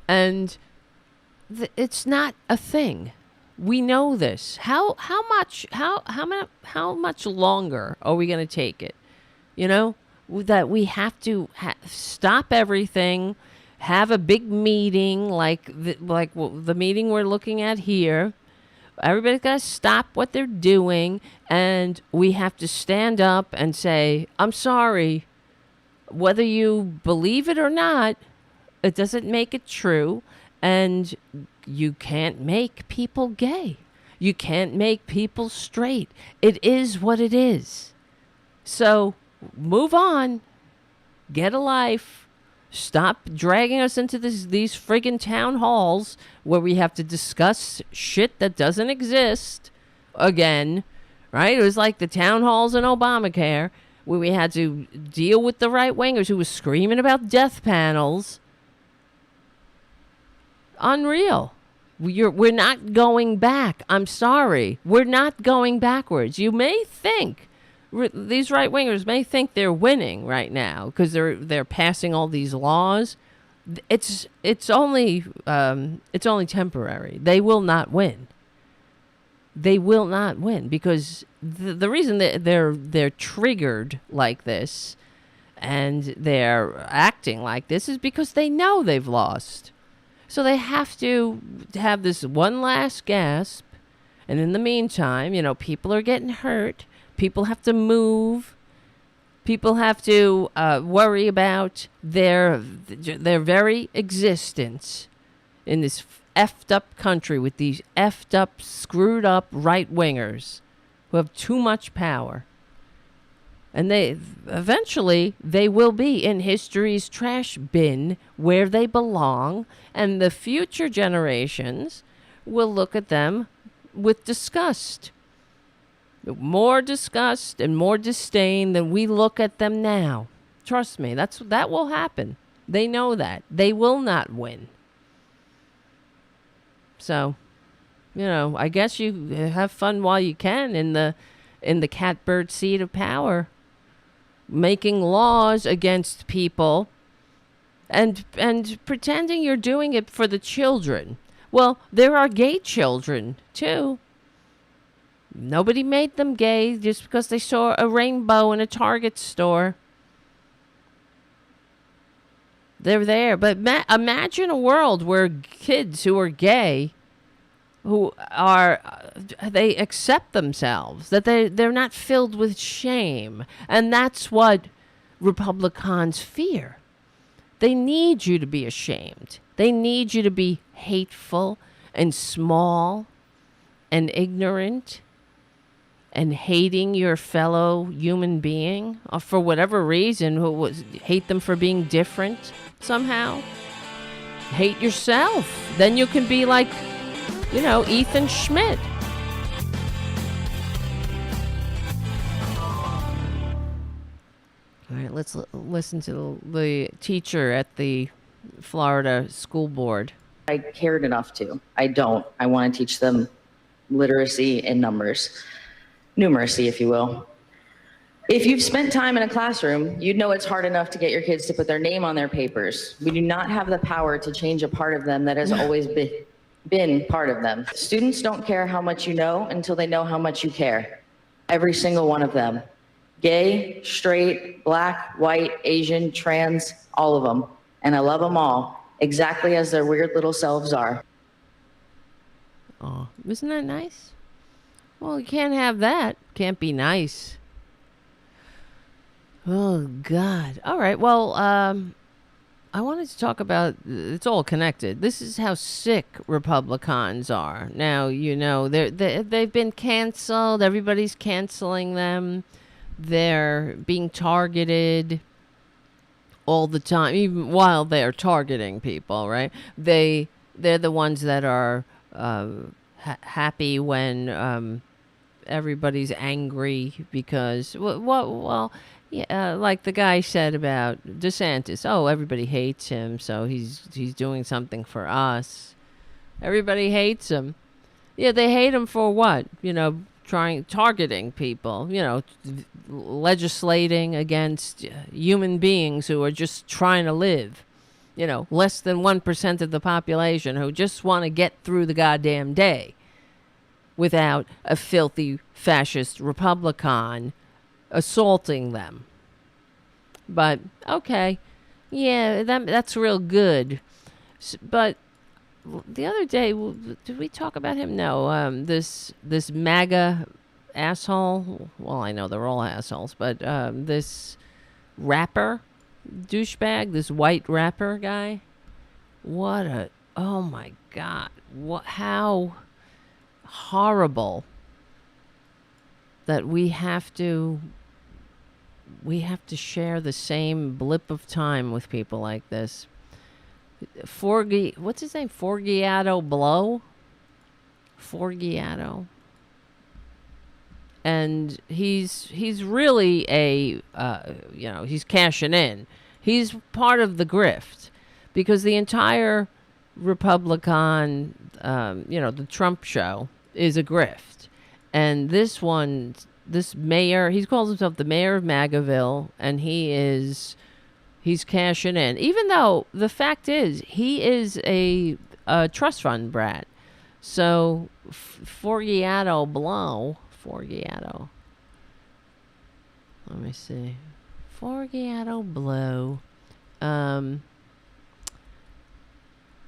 S2: And it's not a thing. We know this. How much longer are we going to take it? You know, that we have to stop everything, have a big meeting like the meeting we're looking at here. Everybody's got to stop what they're doing, and we have to stand up and say, I'm sorry. Whether you believe it or not, it doesn't make it true, and you can't make people gay. You can't make people straight. It is what it is. So move on. Get a life. Stop dragging us into these friggin' town halls where we have to discuss shit that doesn't exist again, right? It was like the town halls in Obamacare where we had to deal with the right-wingers who was screaming about death panels. Unreal. We're not going back. I'm sorry. We're not going backwards. You may think, these right-wingers may think they're winning right now because they're passing all these laws. It's only temporary. They will not win. They will not win because the reason that they're triggered like this and they're acting like this is because they know they've lost. So they have to have this one last gasp. And in the meantime, you know, people are getting hurt. People have to move. People have to worry about their very existence in this effed up country with these effed up, screwed up right-wingers who have too much power. And they eventually will be in history's trash bin where they belong, and the future generations will look at them with disgust. More disgust and more disdain than we look at them now. Trust me, that will happen. They know that. They will not win. So, you know, I guess you have fun while you can in the catbird seat of power, making laws against people and pretending you're doing it for the children. Well, there are gay children too. Nobody made them gay just because they saw a rainbow in a Target store. They're there. But imagine a world where kids who are gay, they accept themselves, that they're not filled with shame. And that's what Republicans fear. They need you to be ashamed. They need you to be hateful and small and ignorant and hating your fellow human being for whatever reason, hate them for being different somehow. Hate yourself. Then you can be like, you know, Ethan Schmidt. All right, let's listen to the teacher at the Florida school board.
S5: I cared enough to. I don't. I want to teach them literacy and numbers. Numeracy, if you will. If you've spent time in a classroom, you'd know it's hard enough to get your kids to put their name on their papers. We do not have the power to change a part of them that has always been part of them. Students don't care how much you know until they know how much you care. Every single one of them. Gay, straight, black, white, Asian, trans, all of them. And I love them all, exactly as their weird little selves are.
S2: Oh, isn't that nice? Well, you can't have that. Can't be nice. Oh, God. All right. Well, I wanted to talk about, it's all connected. This is how sick Republicans are. Now, you know, they've been canceled. Everybody's canceling them. They're being targeted all the time, even while they're targeting people, right? They're the ones that are happy when everybody's angry because, like the guy said about DeSantis. Oh, everybody hates him, so he's doing something for us. Everybody hates him. Yeah, they hate him for what? You know, targeting people, you know, legislating against human beings who are just trying to live. You know, less than 1% of the population who just want to get through the goddamn day. without a filthy fascist Republican assaulting them. But okay, yeah, that's real good. But the other day, did we talk about him? No. This MAGA asshole. Well, I know they're all assholes, but this rapper douchebag, this white rapper guy. Oh my God! How horrible that we have to share the same blip of time with people like this. What's his name? Forgiato Blow? Forgiato. And he's really he's cashing in. He's part of the grift because the entire Republican, the Trump show is a grift. And this mayor, he calls himself the mayor of MAGAville, and he's cashing in. Even though the fact is, he is a trust fund brat. So, Forgiato Blow. Let me see. Forgiato Blow.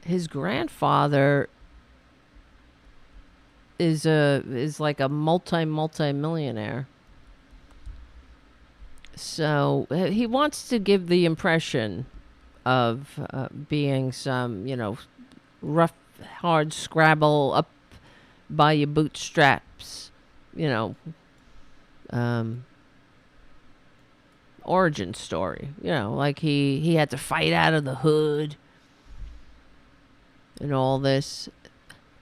S2: His grandfather is like a multi-millionaire. So he wants to give the impression of being some, rough, hard scrabble up by your bootstraps, origin story. Like he had to fight out of the hood and all this.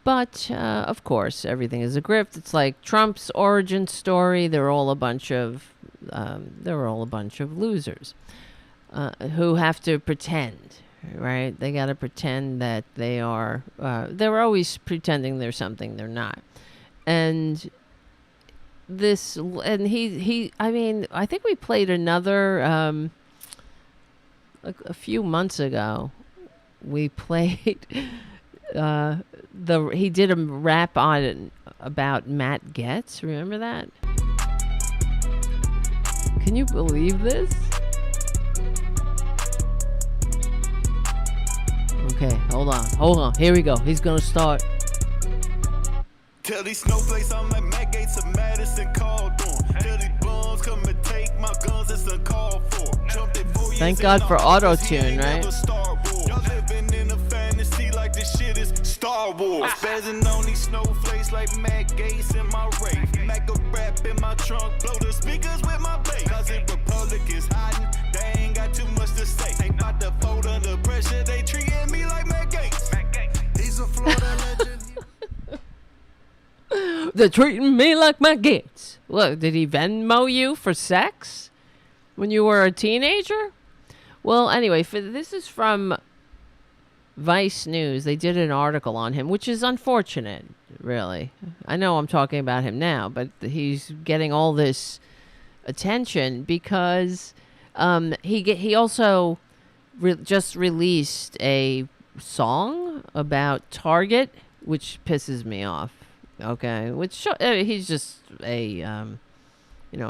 S2: But, of course, everything is a grift. It's like Trump's origin story. They're all a bunch of losers who have to pretend, right? They got to pretend that they are. They're always pretending they're something they're not. And he. I mean, I think we played another a few months ago. We played. He did a rap on it about Matt Gaetz. Remember that? Can you believe this? Okay, hold on. Here we go. He's gonna start.
S6: Tell these snowflakes I'm like Matt Gaetz of Madison called on. Tell these bums come and take my guns, it's uncalled for.
S2: Thank God for auto-tune, right?
S6: Y'all living in a fantasy like this shit is Star Wars. Spazzing on these snowflakes like Matt Gaetz in my rave. Mac a rap in my trunk, blow the speakers with my bass. Cause the Republic is hiding, they ain't got too much to say. Ain't about to fold under pressure, they treating me like Matt Gaetz. He's a Florida legend.
S2: They're treating me like Matt Gaetz. Look, did he Venmo you for sex when you were a teenager? Well, anyway, this is from Vice News. They did an article on him, which is unfortunate, really. I know I'm talking about him now, but he's getting all this attention because he also just released a song about Target, which pisses me off. Okay, he's just a an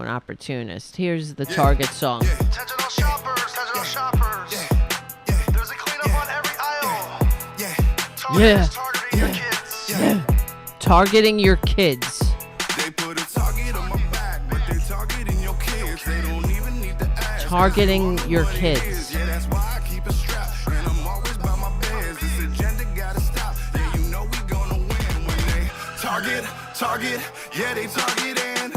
S2: opportunist. Here's the Target song.
S6: Intentional shoppers. There's a cleanup on every aisle.
S2: Yeah.
S6: Targeting your kids.
S2: Targeting your kids.
S6: They put a target on my back, but they targeting your kids. They don't even need to ask.
S2: Targeting your kids.
S6: Yeah, that's why I keep a strap. And I'm always by my beds. This agenda gotta stop. Yeah, you know we gonna win when they target. Yeah, they targeting.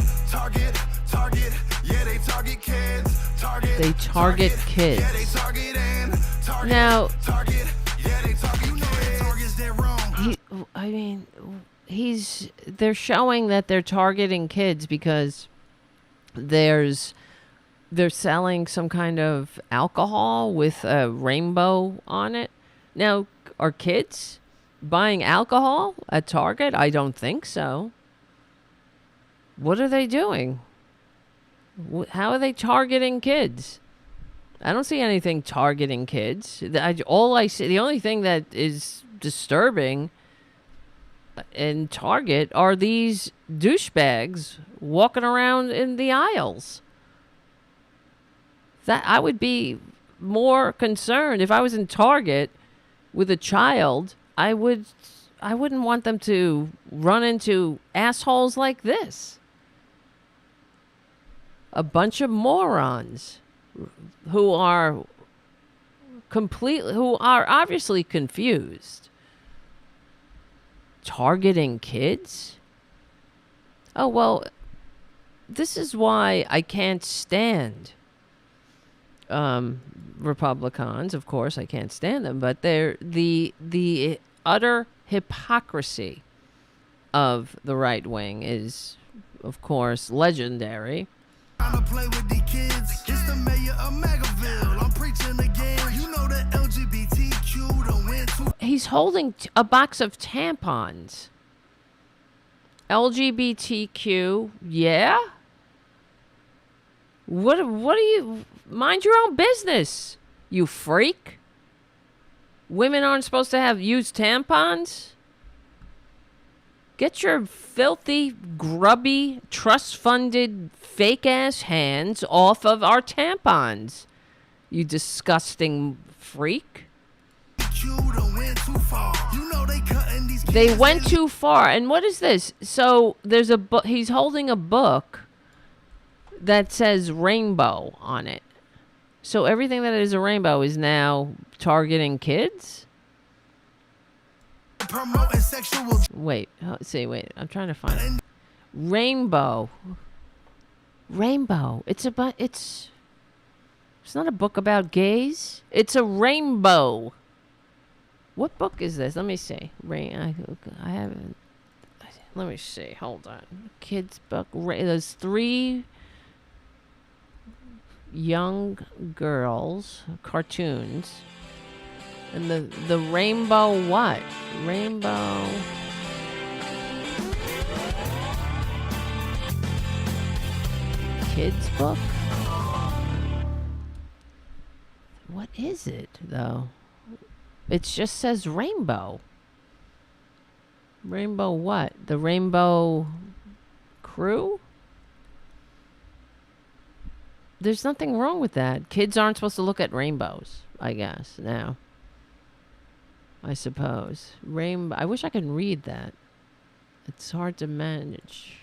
S6: Target. Yeah, they target kids.
S2: They target kids.
S6: Yeah, they targeting.
S2: Now,
S6: Target. Yeah, they target kids. Target's that wrong.
S2: they're showing that they're targeting kids because they're selling some kind of alcohol with a rainbow on it. Now, are kids buying alcohol at Target? I don't think so. What are they doing? How are they targeting kids? I don't see anything targeting kids. The only thing that is disturbing in Target are these douchebags walking around in the aisles. That I would be more concerned if I was in Target with a child. I wouldn't want them to run into assholes like this. A bunch of morons who are obviously confused. Targeting kids? Oh, well, this is why I can't stand Republicans. Of course, I can't stand them, but they're the utter hypocrisy of the right wing is, of course, legendary.
S6: Trying to play with the kids. It's the mayor of Magaville. I'm preaching again. You know the LGBTQ don't win too.
S2: He's holding a box of tampons. LGBTQ, yeah? What do you... Mind your own business, you freak. Women aren't supposed to use tampons? Get your filthy, grubby, trust-funded, fake-ass hands off of our tampons, you disgusting freak. They went too far. And what is this? So there's a book. He's holding a book that says rainbow on it. So everything that is a rainbow is now targeting kids? Wait. I'm trying to find it. Rainbow. It's not a book about gays. It's a rainbow. What book is this? Let me see. I haven't. Let me see. Hold on. Kids book. There's 3 young girls cartoons. And the rainbow what? Rainbow. Kids book? What is it, though? It just says rainbow. Rainbow what? The Rainbow Crew? There's nothing wrong with that. Kids aren't supposed to look at rainbows, I guess, now. I suppose. Rainbow. I wish I could read that. It's hard to manage.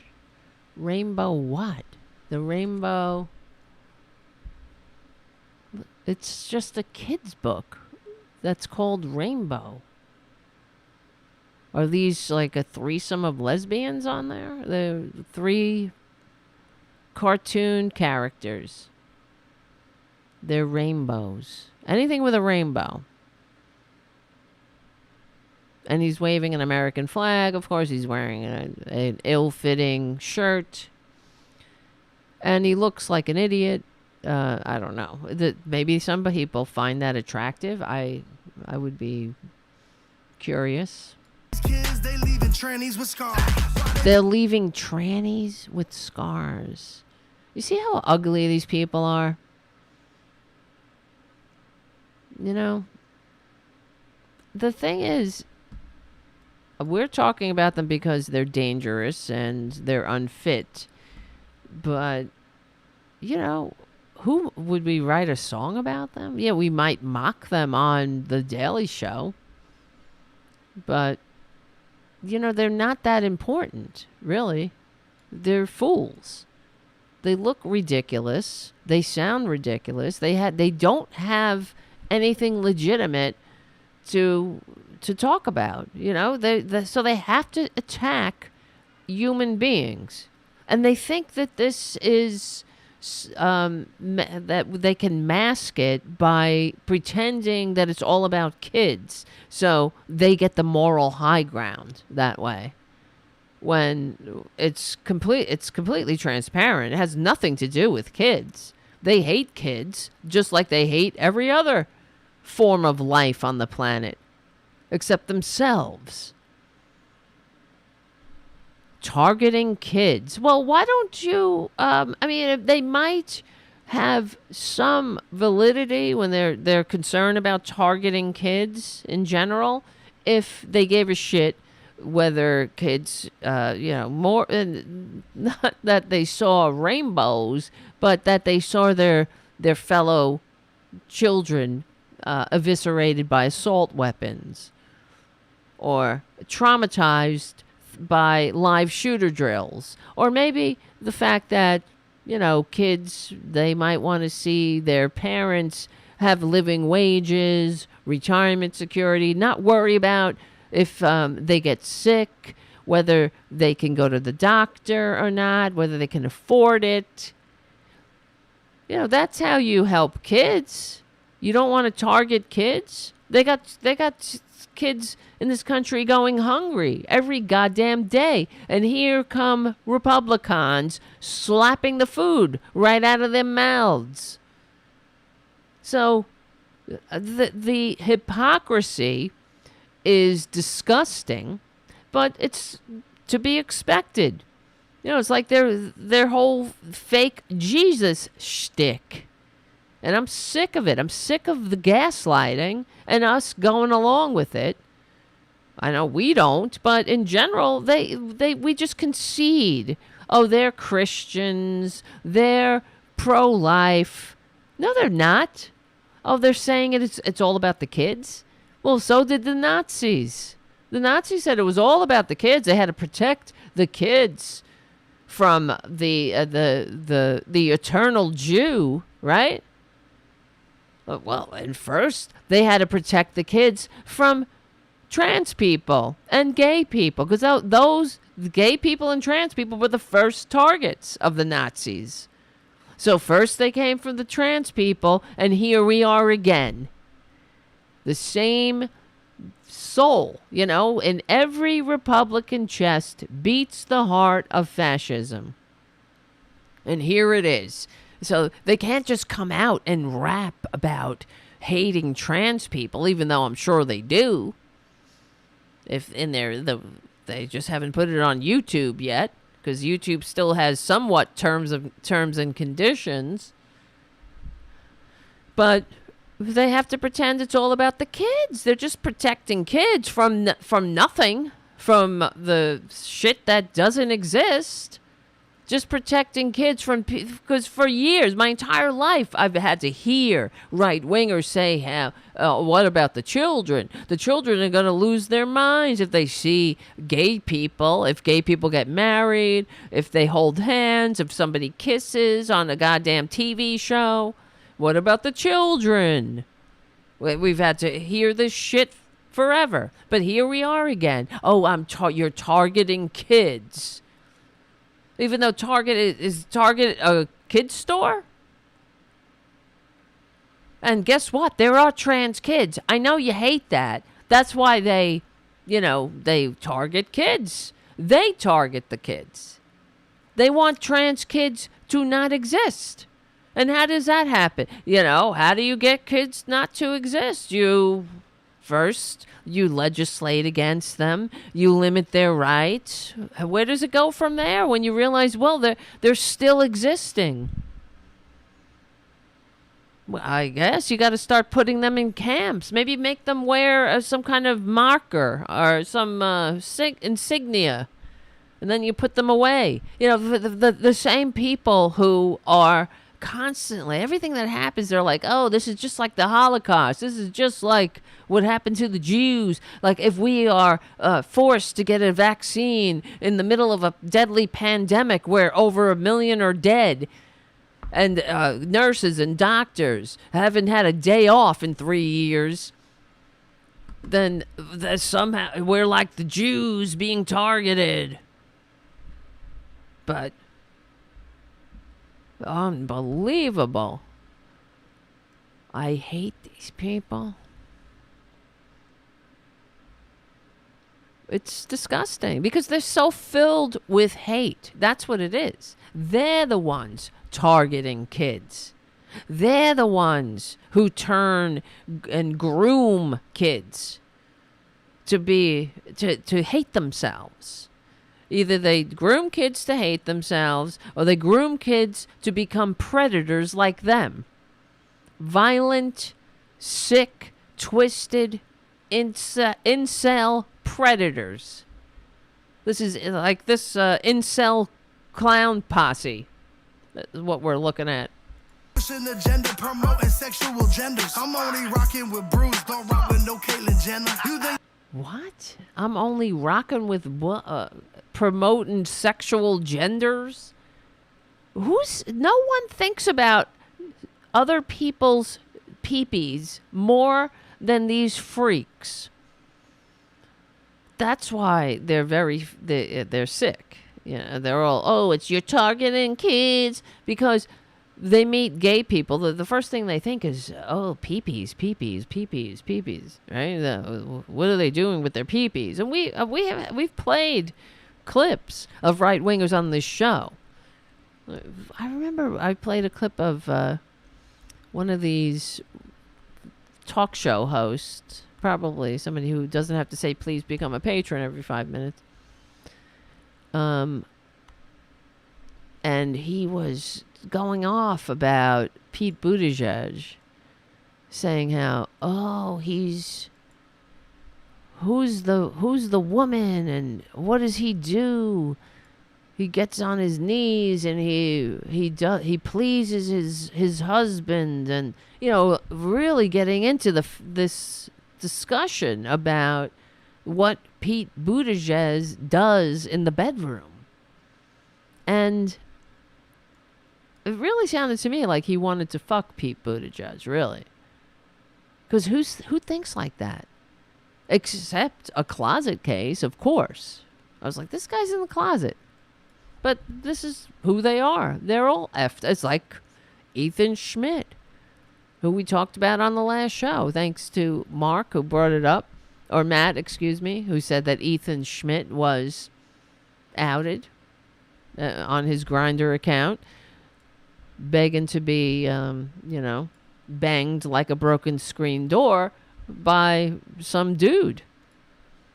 S2: Rainbow what? The rainbow... It's just a kid's book that's called Rainbow. Are these like a threesome of lesbians on there? The 3 cartoon characters. They're rainbows. Anything with a rainbow. And he's waving an American flag. Of course, he's wearing an ill-fitting shirt. And he looks like an idiot. I don't know. Maybe some people find that attractive. I would be curious.
S6: Kids, they leaving trannies with scars.
S2: They're leaving trannies with scars. You see how ugly these people are? You know? The thing is, we're talking about them because they're dangerous and they're unfit. But, you know, who would we write a song about them? Yeah, we might mock them on The Daily Show. But, you know, they're not that important, really. They're fools. They look ridiculous. They sound ridiculous. They don't have anything legitimate to talk about, you know? So they have to attack human beings. And they think that this is... that they can mask it by pretending that it's all about kids, so they get the moral high ground that way. When it's completely transparent. It has nothing to do with kids. They hate kids just like they hate every other form of life on the planet, except themselves. Targeting kids. Well, why don't you... they might have some validity when they're concerned about targeting kids in general, if they gave a shit whether kids, more, not that they saw rainbows, but that they saw their fellow children eviscerated by assault weapons, or traumatized by live shooter drills, or maybe the fact that, kids, they might want to see their parents have living wages, retirement security, not worry about if they get sick, whether they can go to the doctor or not, whether they can afford it. That's how you help kids. You don't want to target kids. They got kids in this country going hungry every goddamn day. And here come Republicans slapping the food right out of their mouths. So the hypocrisy is disgusting, but it's to be expected. It's like their whole fake Jesus shtick. And I'm sick of it. I'm sick of the gaslighting and us going along with it. I know we don't, but in general, we just concede. Oh, they're Christians. They're pro-life. No, they're not. Oh, they're saying it's all about the kids. Well, so did the Nazis. The Nazis said it was all about the kids. They had to protect the kids from the eternal Jew, right? Well, and first they had to protect the kids from trans people and gay people, because those gay people and trans people were the first targets of the Nazis. So first they came from the trans people, and here we are again. The same soul, in every Republican chest beats the heart of fascism. And here it is. So they can't just come out and rap about hating trans people, even though I'm sure they do. If in there, they just haven't put it on YouTube yet, because YouTube still has somewhat terms and conditions. But they have to pretend it's all about the kids. They're just protecting kids from nothing, from the shit that doesn't exist. Just protecting kids from, because for years, my entire life, I've had to hear right-wingers say, what about the children? The children are going to lose their minds if they see gay people, if gay people get married, if they hold hands, if somebody kisses on a goddamn TV show. What about the children? We've had to hear this shit forever. But here we are again. Oh, you're targeting kids. Even though Target is a kid's store? And guess what? There are trans kids. I know you hate that. That's why they target kids. They target the kids. They want trans kids to not exist. And how does that happen? How do you get kids not to exist? First, you legislate against them. You limit their rights. Where does it go from there when you realize, well, they're still existing? Well, I guess you got to start putting them in camps. Maybe make them wear some kind of marker or some insignia. And then you put them away. The same people who are constantly, everything that happens, they're like, oh, this is just like the Holocaust. This is just like what happened to the Jews. Like, if we are forced to get a vaccine in the middle of a deadly pandemic where over 1 million are dead, and nurses and doctors haven't had a day off in 3 years, then somehow we're like the Jews being targeted. But unbelievable. I hate these people. It's disgusting because they're so filled with hate. That's what it is. They're the ones targeting kids. They're the ones who turn and groom kids to hate themselves. Either they groom kids to hate themselves, or they groom kids to become predators like them. Violent, sick, twisted, incel predators. This is like this incel clown posse. That's what we're looking at.
S7: Pushing agenda, promoting sexual genders. I'm only rocking with Bruce, don't rock with no Caitlyn Jenner. You think
S2: What? I'm only rocking with promoting sexual genders? No one thinks about other people's peepees more than these freaks. That's why they're sick. You know, they're all, it's you're targeting kids because they meet gay people. The first thing they think is, peepees, right? What are they doing with their peepees? And we've played clips of right wingers on this show. I remember I played a clip of one of these talk show hosts, probably somebody who doesn't have to say please become a patron every 5 minutes. And he was going off about Pete Buttigieg, saying how, who's the woman and what does he do? He gets on his knees and he pleases his husband, and really getting into this discussion about what Pete Buttigieg does in the bedroom. And it really sounded to me like he wanted to fuck Pete Buttigieg, really. Because who thinks like that? Except a closet case, of course. I was like, this guy's in the closet. But this is who they are. They're all effed. It's like Ethan Schmidt, who we talked about on the last show, thanks to Mark, who brought it up. Or Matt, excuse me, who said that Ethan Schmidt was outed on his Grindr account, begging to be, banged like a broken screen door by some dude.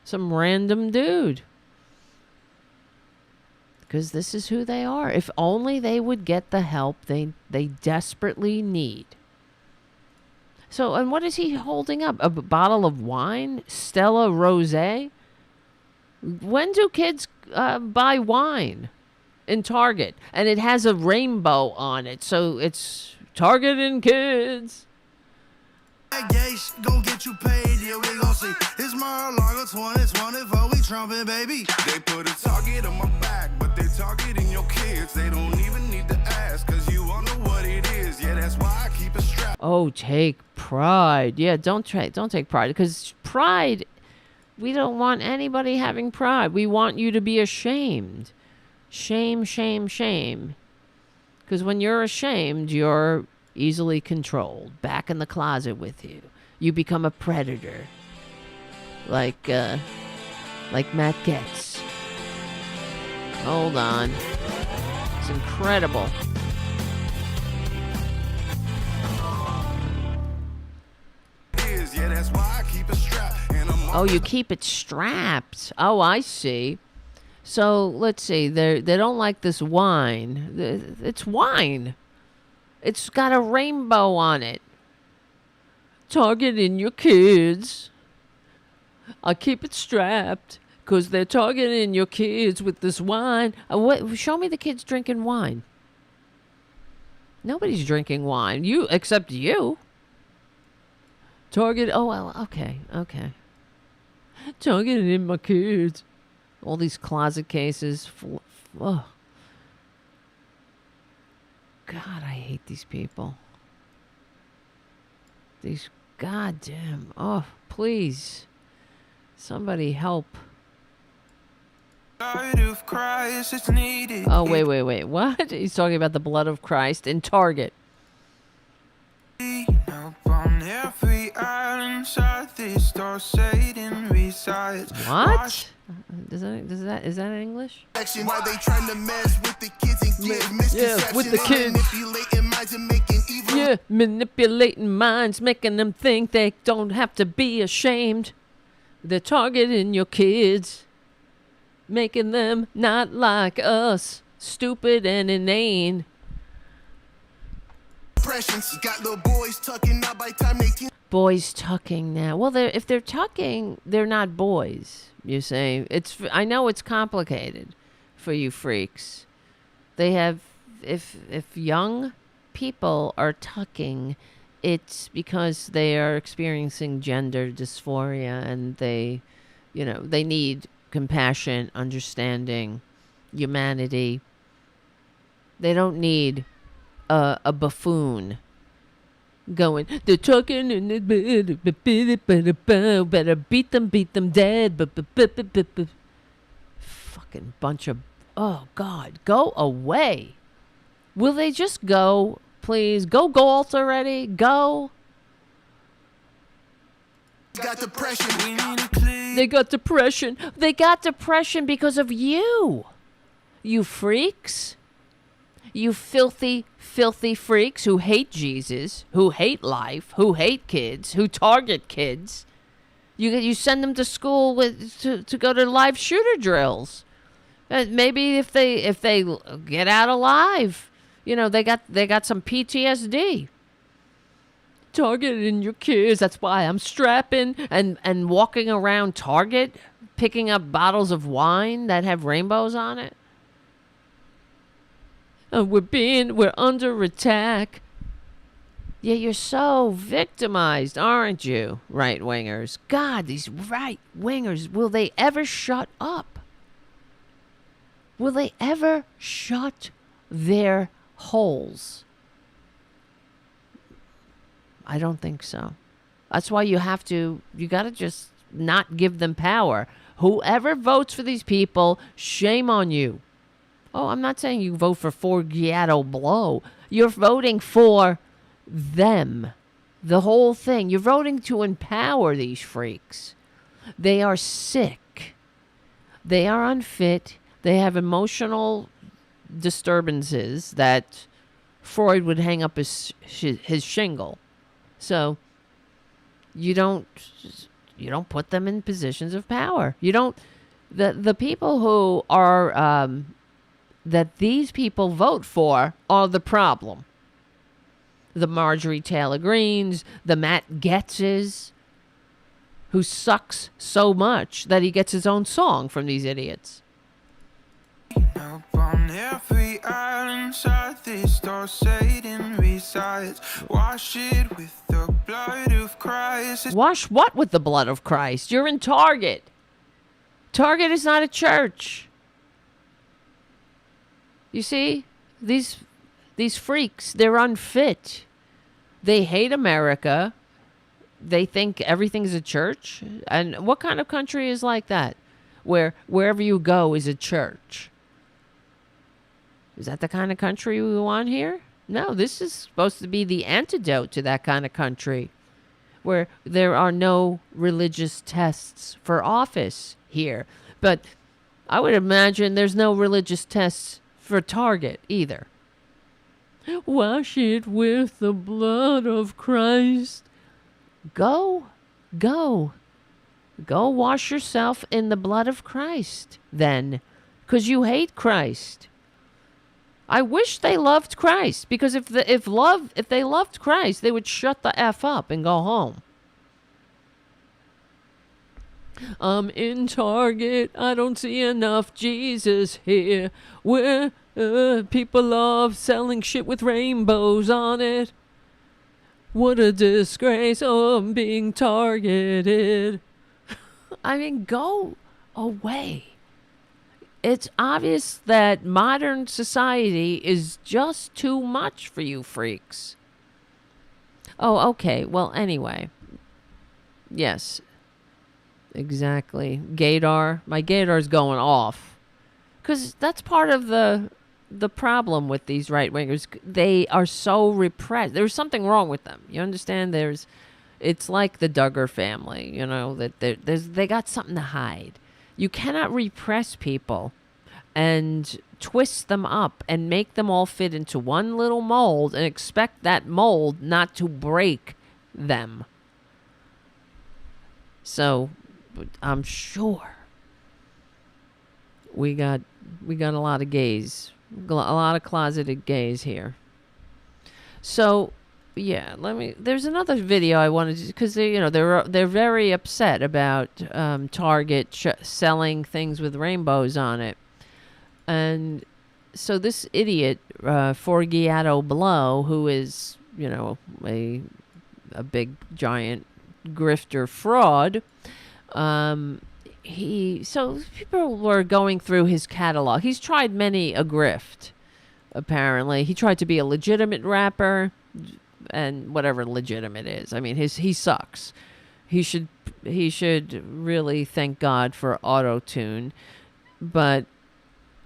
S2: Some random dude. Because this is who they are. If only they would get the help they desperately need. So, and what is he holding up? A bottle of wine? Stella Rosé? When do kids buy wine in Target? And it has a rainbow on it, so it's targeting kids.
S7: gay shit gon' get you paid, yeah, we gon' see. It's Mar-a-Lago 2024, we trumpin', baby.
S6: They put a target on my back, but they targeting your kids. They don't even need to ask, cause you all know what it is. Yeah, that's why I keep it strapped.
S2: Oh, take pride. Yeah, don't take pride, because pride, we don't want anybody having pride. We want you to be ashamed. Shame, shame, shame. Because when you're ashamed, you're easily controlled. Back in the closet with you. You become a predator. Like Matt Getz. Hold on. It's incredible. Oh, you keep it strapped. Oh, I see. So, let's see. They don't like this wine. It's wine. It's got a rainbow on it. Targeting your kids. I keep it strapped because they're targeting your kids with this wine. Show me the kids drinking wine. Nobody's drinking wine. Except you. Target. Oh, well, okay. Targeting my kids. All these closet cases. Oh. God, I hate these people. These goddamn. Oh, please. Somebody help. Oh, wait. What? He's talking about the blood of Christ in Target. What? Is that English?
S7: Why they trying to mess with the kids and give
S2: Yeah, with the kids.
S7: manipulating minds and making evil.
S2: Yeah, manipulating minds, making them think they don't have to be ashamed. They're targeting your kids, making them not like us, stupid and inane.
S7: Repression got little boys tucking out by time 18.
S2: Boys tucking now. Well, if they're tucking, they're not boys. You say I know it's complicated for you freaks. They have if young people are tucking, it's because they are experiencing gender dysphoria and they need compassion, understanding, humanity. They don't need a buffoon going, they're talking and better beat them dead. Fucking bunch of, oh God, go away. Will they just go, please? Go Galt already. Go.
S7: Got depression. We need to
S2: They got depression. They got depression because of you. You freaks. You filthy, filthy freaks who hate Jesus, who hate life, who hate kids, who target kids. You send them to school to go to live shooter drills. Maybe if they get out alive, they got some PTSD. Targeting your kids. That's why I'm strapping and walking around Target, picking up bottles of wine that have rainbows on it. We're under attack. Yeah, you're so victimized, aren't you, right-wingers? God, these right-wingers, will they ever shut up? Will they ever shut their holes? I don't think so. That's why you got to just not give them power. Whoever votes for these people, shame on you. Oh, I'm not saying you vote for Forgiato Blow. You're voting for them. The whole thing. You're voting to empower these freaks. They are sick. They are unfit. They have emotional disturbances that Freud would hang up his shingle. So you don't put them in positions of power. You don't. The people who are that these people vote for are the problem. The Marjorie Taylor Greens, the Matt Getzes, who sucks so much that he gets his own song from these idiots.
S8: Up on every island side, this door Satan resides. Wash it with the blood of Christ.
S2: Wash what with the blood of Christ? You're in Target. Target is not a church. You see, these freaks, they're unfit. They hate America. They think everything's a church. And what kind of country is like that? Where wherever you go is a church. Is that the kind of country we want here? No, this is supposed to be the antidote to that kind of country, where there are no religious tests for office here. But I would imagine there's no religious tests for Target either. Wash it with the blood of Christ. Go wash yourself in the blood of Christ then, because you hate Christ. I wish they loved Christ, because if they loved Christ, they would shut the F up and go home. I'm in Target. I don't see enough Jesus here. Where people love selling shit with rainbows on it. What a disgrace. Oh, I'm being targeted. I mean, go away. It's obvious that modern society is just too much for you freaks. Oh, okay. Well, anyway. Yes. Exactly. Gaydar. My Gaydar's going off. Because that's part of the problem with these right-wingers. They are so repressed. There's something wrong with them. You understand? It's like the Duggar family, that they got something to hide. You cannot repress people and twist them up and make them all fit into one little mold and expect that mold not to break them. So I'm sure we got a lot of gays, a lot of closeted gays here. So Yeah, there's another video I wanted to, because they're very upset about Target selling things with rainbows on it. And so this idiot, Forgiato Blow, who is, a big giant grifter fraud, so people were going through his catalog. He's tried many a grift, apparently. He tried to be a legitimate rapper, and whatever legitimate is. I mean, he sucks. He should really thank God for auto-tune. But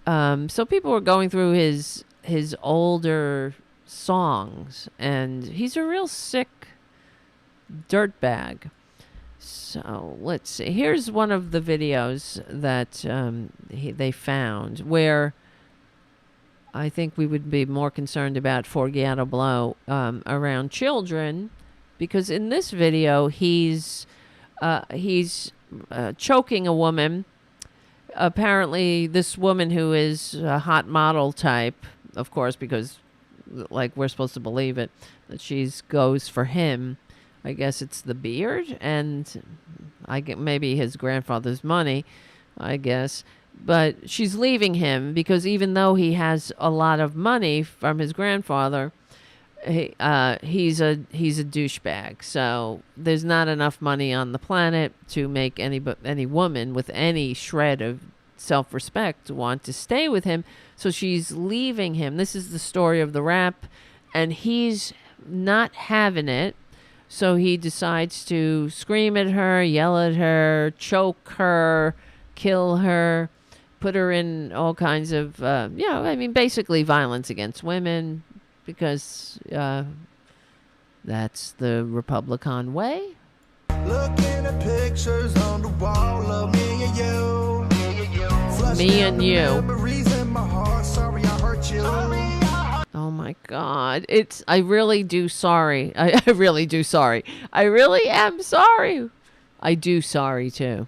S2: so people were going through his older songs, and he's a real sick dirtbag. So let's see. Here's one of the videos that they found where I think we would be more concerned about Forgiato Blow around children, because in this video he's choking a woman. Apparently, this woman who is a hot model type, of course, because we're supposed to believe it, that goes for him. I guess it's the beard and maybe his grandfather's money, I guess. But she's leaving him because even though he has a lot of money from his grandfather, he's a douchebag. So there's not enough money on the planet to make any woman with any shred of self-respect want to stay with him. So she's leaving him. This is the story of the rap, and he's not having it. So he decides to scream at her, yell at her, choke her, kill her, put her in all kinds of, basically violence against women, because that's the Republican way.
S7: Looking at pictures on the wall of me and you.
S2: Me and you.
S7: Memories in my heart. Sorry I hurt you.
S2: Oh my God. I really do sorry. I really do sorry. I really am sorry. I do sorry too.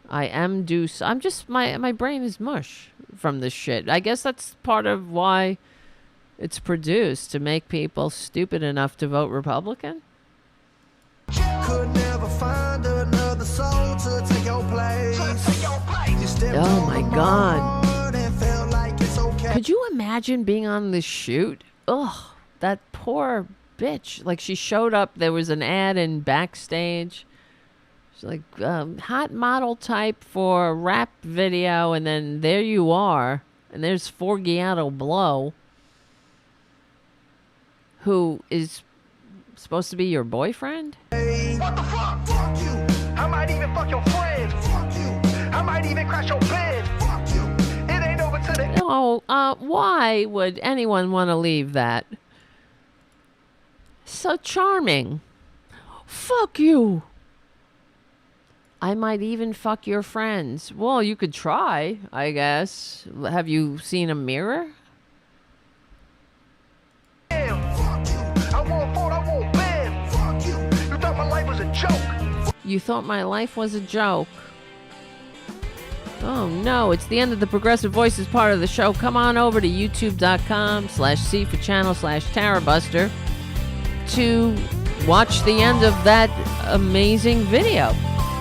S2: I'm just, my brain is mush from this shit. I guess that's part of why it's produced, to make people stupid enough to vote Republican.
S7: Could never find another soul to take your place.
S2: Oh my God. Could you imagine being on this shoot? Ugh, that poor bitch. Like, she showed up, there was an ad in Backstage. She's like, hot model type for a rap video, and then there you are. And there's Forgiato Blow, who is supposed to be your boyfriend?
S7: What the fuck? Fuck you. I might even fuck your friend. Fuck you. I might even crash your bed. Fuck you. It ain't over to the...
S2: No, why would anyone want to leave that? So charming. Fuck you. I might even fuck your friends. Well, you could try, I guess. Have you seen a mirror? You thought my life was a joke. Oh no, it's the end of the Progressive Voices part of the show. Come on over to youtube.com/C for channel/Tarabuster to watch the end of that amazing video.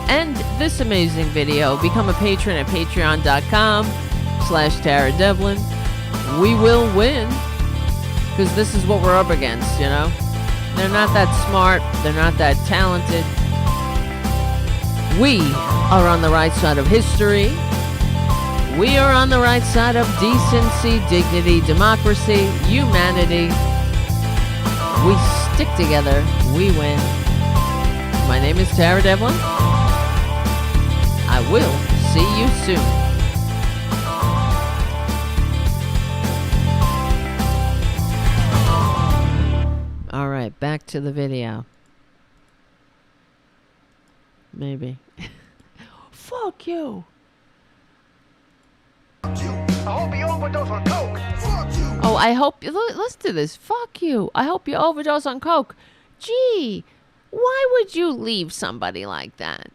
S2: And this amazing video. Become a patron at patreon.com/TaraDevlin. We will win, because this is what we're up against, They're not that smart. They're not that talented. We are on the right side of history. We are on the right side of decency, dignity, democracy, humanity. We stick together. We win. My name is Tara Devlin. I will see you soon. All right, back to the video. Maybe. Fuck you.
S7: Fuck you. I hope you overdose on coke. Fuck you.
S2: Oh, I hope you... Listen to this. Fuck you. I hope you overdose on coke. Gee, why would you leave somebody like that?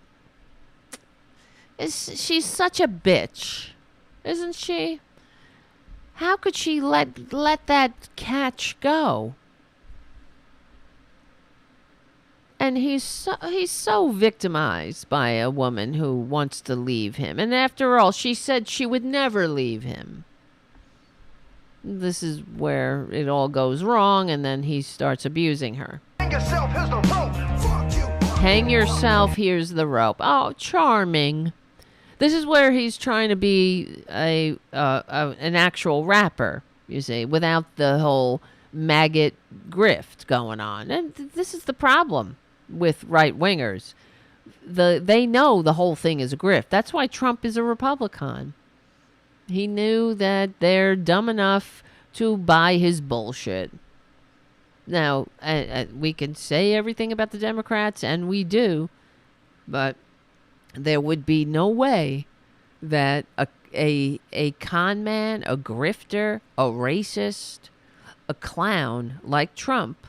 S2: She's such a bitch, isn't she? How could she let that catch go? And he's so victimized by a woman who wants to leave him. And after all, she said she would never leave him. This is where it all goes wrong, and then he starts abusing her.
S7: Hang yourself, here's the rope. Fuck you.
S2: Hang yourself, here's the rope. Oh, charming. This is where he's trying to be an actual rapper, you see, without the whole maggot grift going on. And this is the problem with right-wingers. They know the whole thing is a grift. That's why Trump is a Republican. He knew that they're dumb enough to buy his bullshit. Now, we can say everything about the Democrats, and we do, but there would be no way that a con man, a grifter, a racist, a clown like Trump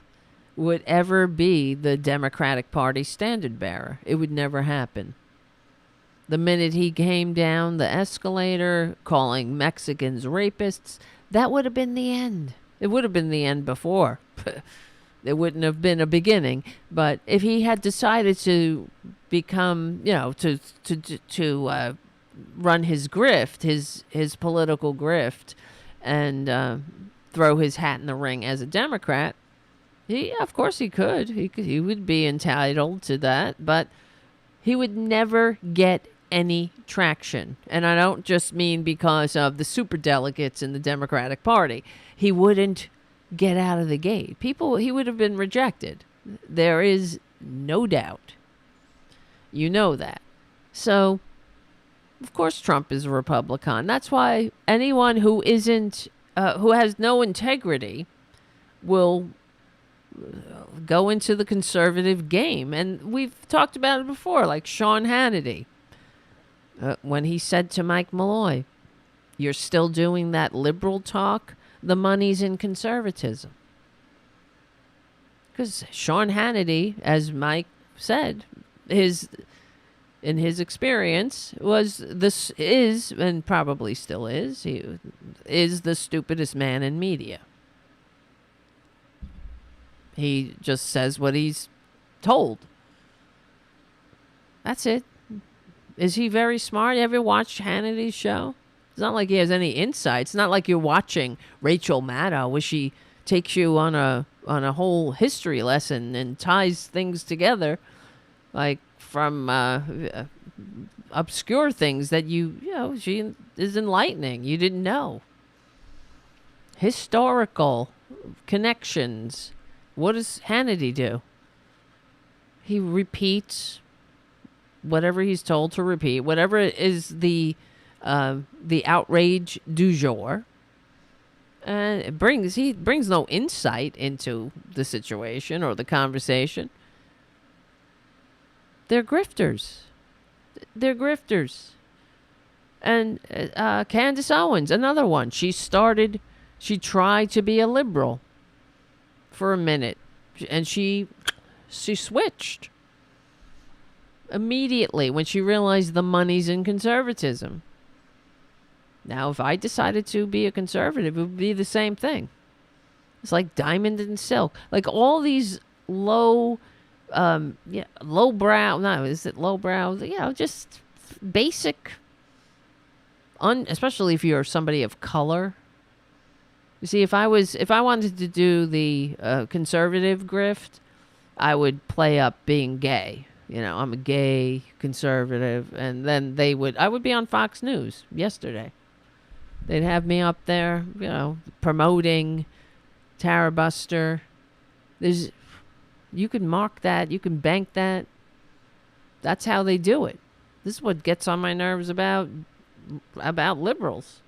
S2: would ever be the Democratic Party standard bearer. It would never happen. The minute he came down the escalator calling Mexicans rapists, that would have been the end. It would have been the end before. It wouldn't have been a beginning. But if he had decided to become, to run his grift, his political grift, and throw his hat in the ring as a Democrat, of course he could. He would be entitled to that, but he would never get any traction. And I don't just mean because of the superdelegates in the Democratic Party. He wouldn't get out of the gate. He would have been rejected. There is no doubt. You know that. So, of course Trump is a Republican. That's why anyone who who has no integrity will go into the conservative game. And we've talked about it before, like Sean Hannity. When he said to Mike Malloy, "You're still doing that liberal talk? The money's in conservatism." Because Sean Hannity, as Mike said, in his experience, is, and probably still is, he is the stupidest man in media. He just says what he's told. That's it. Is he very smart? You ever watched Hannity's show? It's not like he has any insight. It's not like you're watching Rachel Maddow, where she takes you on a whole history lesson and ties things together, like from obscure things that she is enlightening. You didn't know. Historical connections. What does Hannity do? He repeats whatever he's told to repeat, whatever is the outrage du jour, and he brings no insight into the situation or the conversation. They're grifters. And Candace Owens, another one. She tried to be a liberal for a minute, and she switched immediately when she realized the money's in conservatism. Now, if I decided to be a conservative, it would be the same thing. It's like Diamond and Silk. Like all these lowbrow, just basic, especially if you're somebody of color. You see, if I wanted to do the conservative grift, I would play up being gay. I'm a gay conservative, and then I would be on Fox News yesterday. They'd have me up there, promoting Tarabuster. You can mark that, you can bank that. That's how they do it. This is what gets on my nerves about liberals.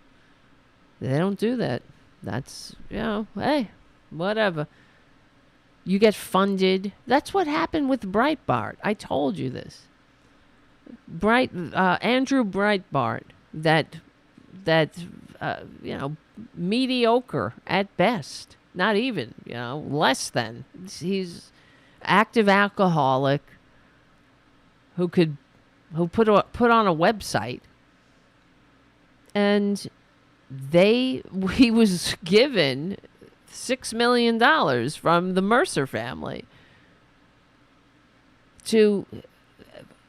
S2: They don't do that. That's, hey, whatever. You get funded. That's what happened with Breitbart. I told you this. Andrew Breitbart, that mediocre at best. Not even, less than. He's active alcoholic who put on a website, and he was given $6 million from the Mercer family. to,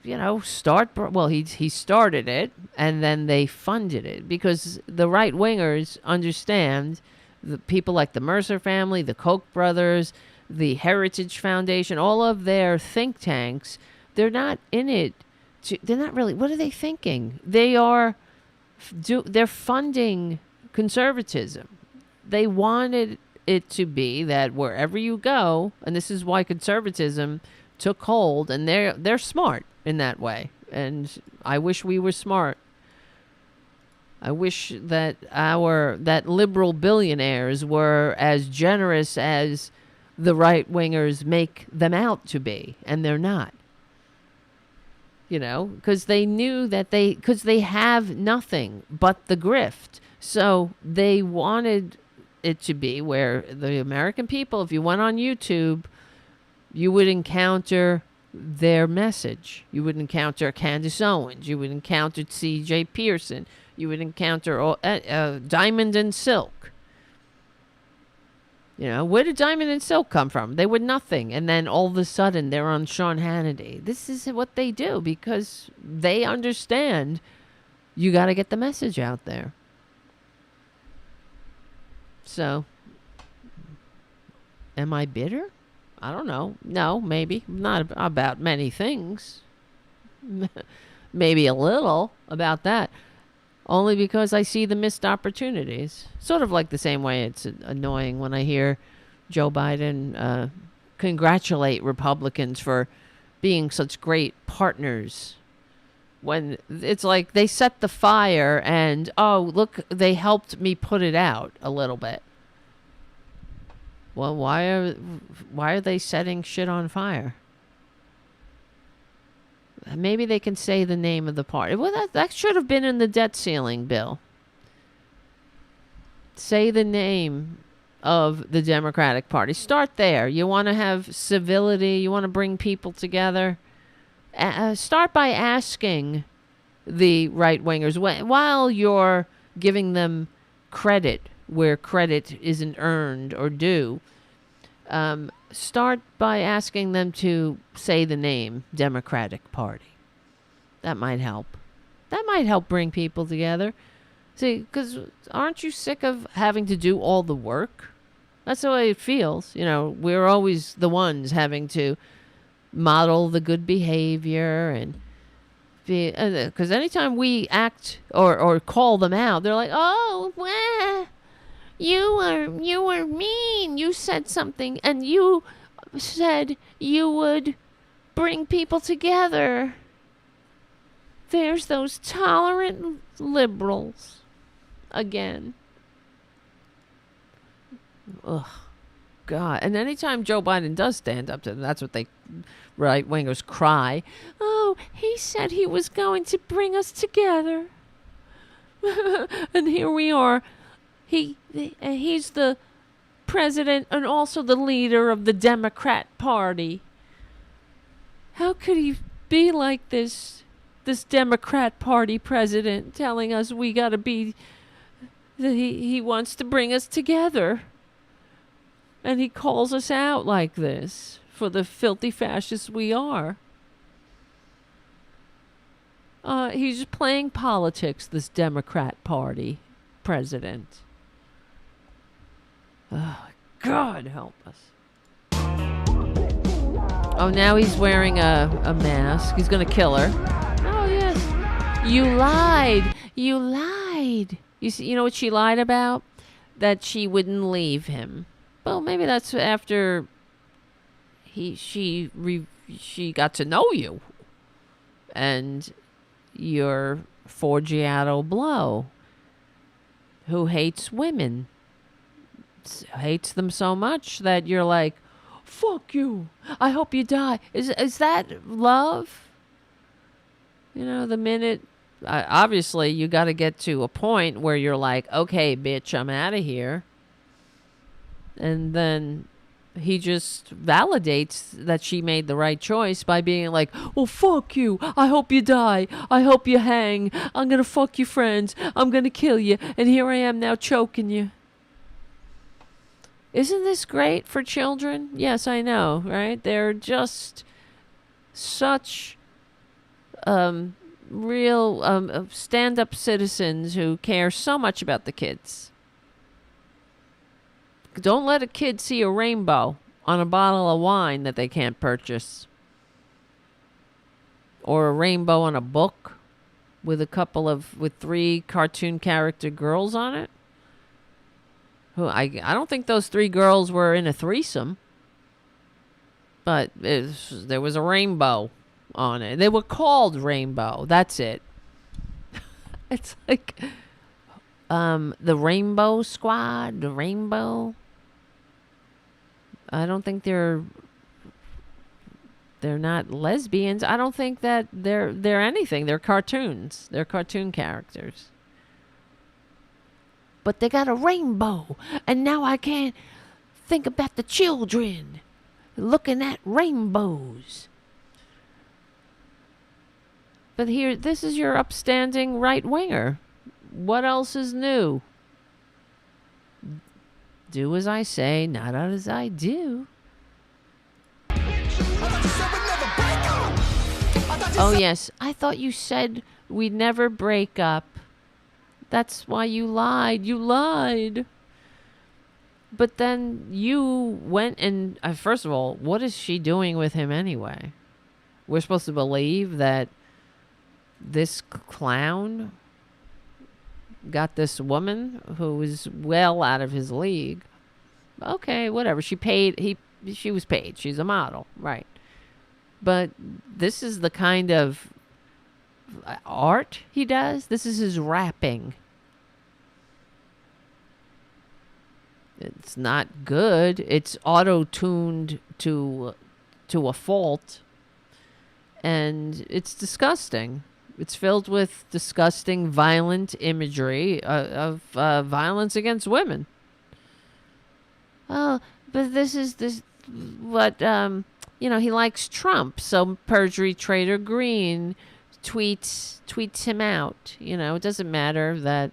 S2: he started it, and then they funded it, because the right wingers understand the people like the Mercer family, the Koch brothers, the Heritage Foundation, all of their think tanks. They're not in it. They're not really. What are they thinking? They're funding conservatism. They wanted it to be that wherever you go, and this is why conservatism took hold, and they're smart in that way. And I wish we were smart. I wish that that liberal billionaires were as generous as the right wingers make them out to be, and they're not. Because they knew that because they have nothing but the grift. So they wanted it to be where the American people, if you went on YouTube, you would encounter their message. You would encounter Candace Owens. You would encounter C.J. Pearson. You would encounter Diamond and Silk. Where did Diamond and Silk come from? They were nothing. And then all of a sudden, they're on Sean Hannity. This is what they do, because they understand you got to get the message out there. So, am I bitter? I don't know. No, maybe. Not about many things. Maybe a little about that. Only because I see the missed opportunities. Sort of like the same way it's annoying when I hear Joe Biden congratulate Republicans for being such great partners. When it's like they set the fire and, oh, look, they helped me put it out a little bit. Well, why are they setting shit on fire? Maybe they can say the name of the party. Well, that should have been in the debt ceiling bill. Say the name of the Democratic Party. Start there. You want to have civility. You want to bring people together. Start by asking the right-wingers, while you're giving them credit where credit isn't earned or due, start by asking them to say the name Democratic Party. That might help. That might help bring people together. See, because aren't you sick of having to do all the work? That's the way it feels. We're always the ones having to model the good behavior, and because anytime we act or call them out, they're like, oh, well, you were mean. You said something, and you said you would bring people together. There's those tolerant liberals again. Ugh, God. And anytime Joe Biden does stand up to them, that's what they right-wingers cry. Oh, he said he was going to bring us together. And here we are. He's the president and also the leader of the Democrat Party. How could he be like this Democrat Party president, telling us we got to be, that he wants to bring us together? And he calls us out like this for the filthy fascists we are. He's playing politics, this Democrat Party president. Oh, God help us. Oh, now he's wearing a mask. He's going to kill her. Oh, yes. You lied. You lied. You know what she lied about? That she wouldn't leave him. Well, maybe that's after she got to know you. And your Forgiato Blow, who hates women. Hates them so much that you're like, fuck you. I hope you die. Is that love? The minute... obviously, you got to get to a point where you're like, okay, bitch, I'm out of here. And then he just validates that she made the right choice by being like, oh, fuck you. I hope you die. I hope you hang. I'm going to fuck your friends. I'm going to kill you. And here I am now choking you. Isn't this great for children? Yes, I know, right? They're just such real stand-up citizens who care so much about the kids. Don't let a kid see a rainbow on a bottle of wine that they can't purchase. Or a rainbow on a book with with 3 cartoon character girls on it. Who I don't think those 3 girls were in a threesome. But there was a rainbow on it. They were called Rainbow. That's it. It's like the Rainbow Squad, the Rainbow. I don't think they're not lesbians. I don't think that they're anything. They're cartoons. They're cartoon characters. But they got a rainbow, and now I can't think about the children looking at rainbows. But here, this is your upstanding right-winger. What else is new? Do as I say, not as I do. Oh, yes. I thought you said we'd never break up. That's why you lied. You lied. But then you went and... first of all, what is she doing with him anyway? We're supposed to believe that this clown got this woman who was well out of his league. Okay, whatever. She was paid. She's a model, right? But this is the kind of art he does. This is his rapping. It's not good. It's auto-tuned to a fault. And it's disgusting. It's filled with disgusting, violent imagery of violence against women. Oh, but he likes Trump. So perjury trader Green tweets him out. It doesn't matter that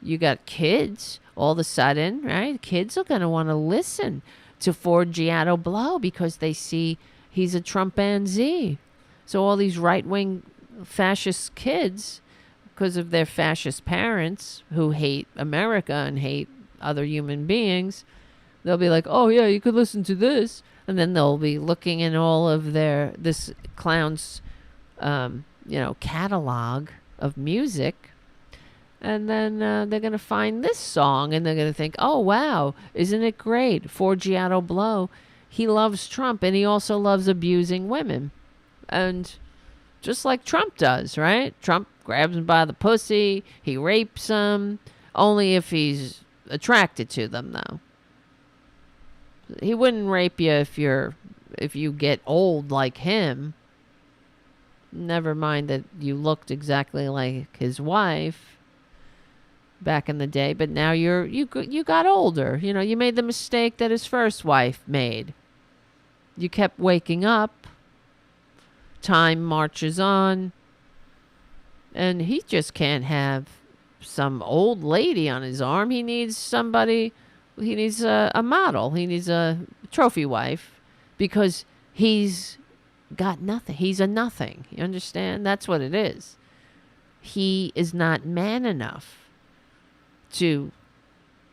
S2: you got kids all of a sudden, right? Kids are going to want to listen to Forgiato Blow because they see he's a Trumpanzee. So all these right-wing fascist kids, because of their fascist parents who hate America and hate other human beings, they'll be like, oh, yeah, you could listen to this. And then they'll be looking in all of this clown's, catalog of music. And then they're going to find this song and they're going to think, oh, wow, isn't it great? Forgiato Blow. He loves Trump and he also loves abusing women. And just like Trump does, right? Trump grabs them by the pussy. He rapes them. Only if he's attracted to them, though. He wouldn't rape you if you get old like him. Never mind that you looked exactly like his wife back in the day, but now you got older. You made the mistake that his first wife made. You kept waking up. Time marches on. And he just can't have some old lady on his arm. He needs somebody. He needs a model. He needs a trophy wife because he's got nothing. He's a nothing. You understand? That's what it is. He is not man enough to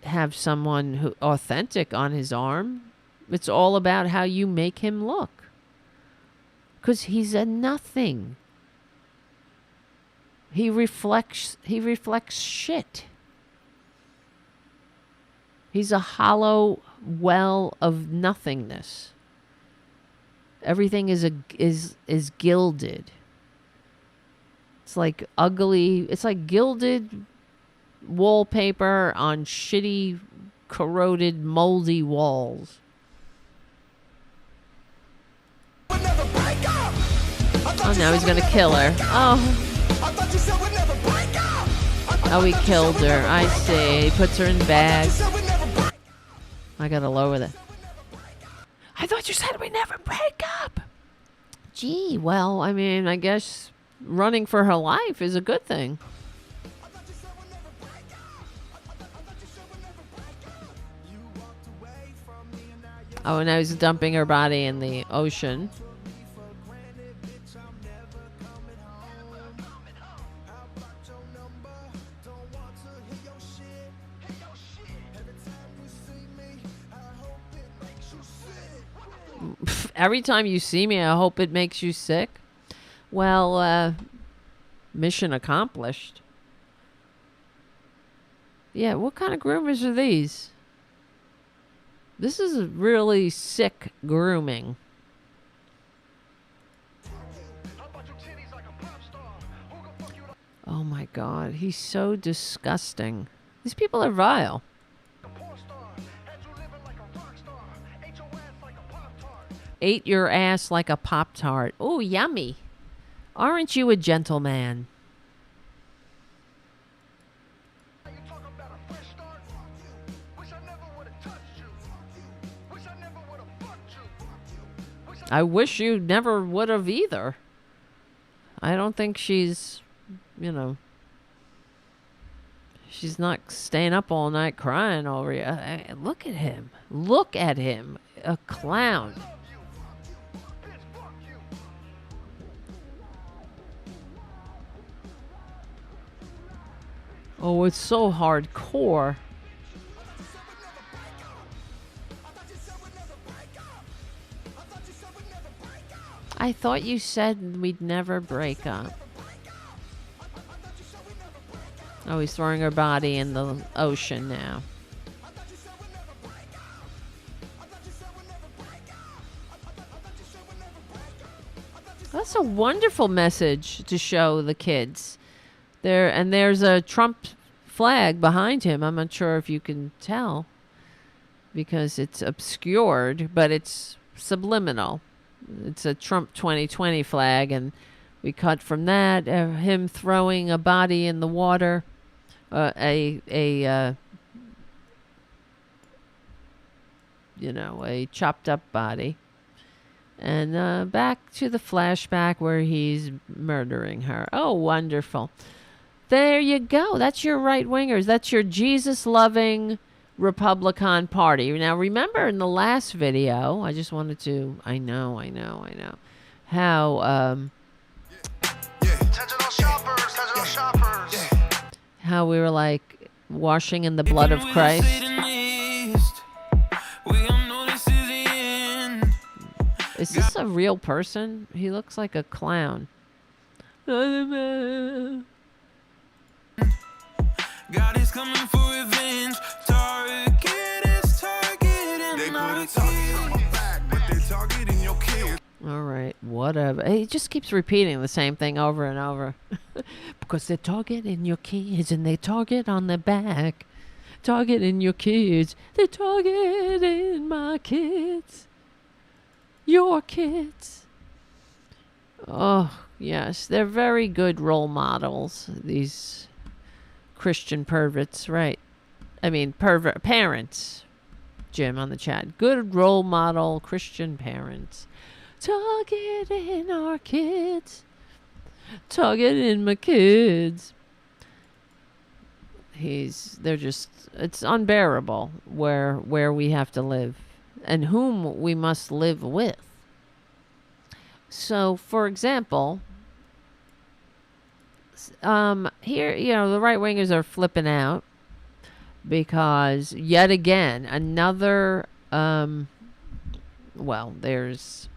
S2: have someone who authentic on his arm. It's all about how you make him look. Because he's a nothing. He reflects shit. He's a hollow well of nothingness. Everything is gilded. It's like ugly. It's like gilded wallpaper on shitty, corroded, moldy walls. Oh, now he's gonna kill her. Oh, he killed her. I see. He puts her in bags. I gotta lower that. I thought you said we never break up. Gee, well, I mean, I guess running for her life is a good thing. Oh, and now he's dumping her body in the ocean. Every time you see me, I hope it makes you sick. Well, mission accomplished. Yeah, what kind of groomers are these? This is really sick grooming. Oh my God, he's so disgusting. These people are vile. Ate your ass like a Pop-Tart. Oh, yummy. Aren't you a gentleman? I wish you never would have either. I don't think she's, you know, she's not staying up all night crying over you. Look at him. Look at him. A clown. Oh, it's so hardcore. I thought you said we'd never break up. Oh, he's throwing her body in the ocean now. That's a wonderful message to show the kids. There's a Trump flag behind him. I'm not sure if you can tell because it's obscured, but it's subliminal. It's a Trump 2020 flag, and we cut from that him throwing a body in the water, a chopped up body, and back to the flashback where he's murdering her. Oh, wonderful. There you go. That's your right-wingers. That's your Jesus-loving Republican Party. Now, remember in the last video, I just wanted to, I know, how we were like washing in the blood of Christ. Is this a real person? He looks like a clown.
S8: God is coming for revenge. Target is targeting. They put a target on my back, but they're targeting your kids.
S2: All right, whatever. He just keeps repeating the same thing over and over. Because they're targeting your kids and they target on the back. Targeting your kids. They're targeting my kids. Your kids. Oh, yes. They're very good role models, these Christian perverts, right? I mean, parents. Jim on the chat. Good role model Christian parents. Targeting our kids. Targeting my kids. It's unbearable where we have to live and whom we must live with. So, for example, here, the right-wingers are flipping out because yet again, another, there's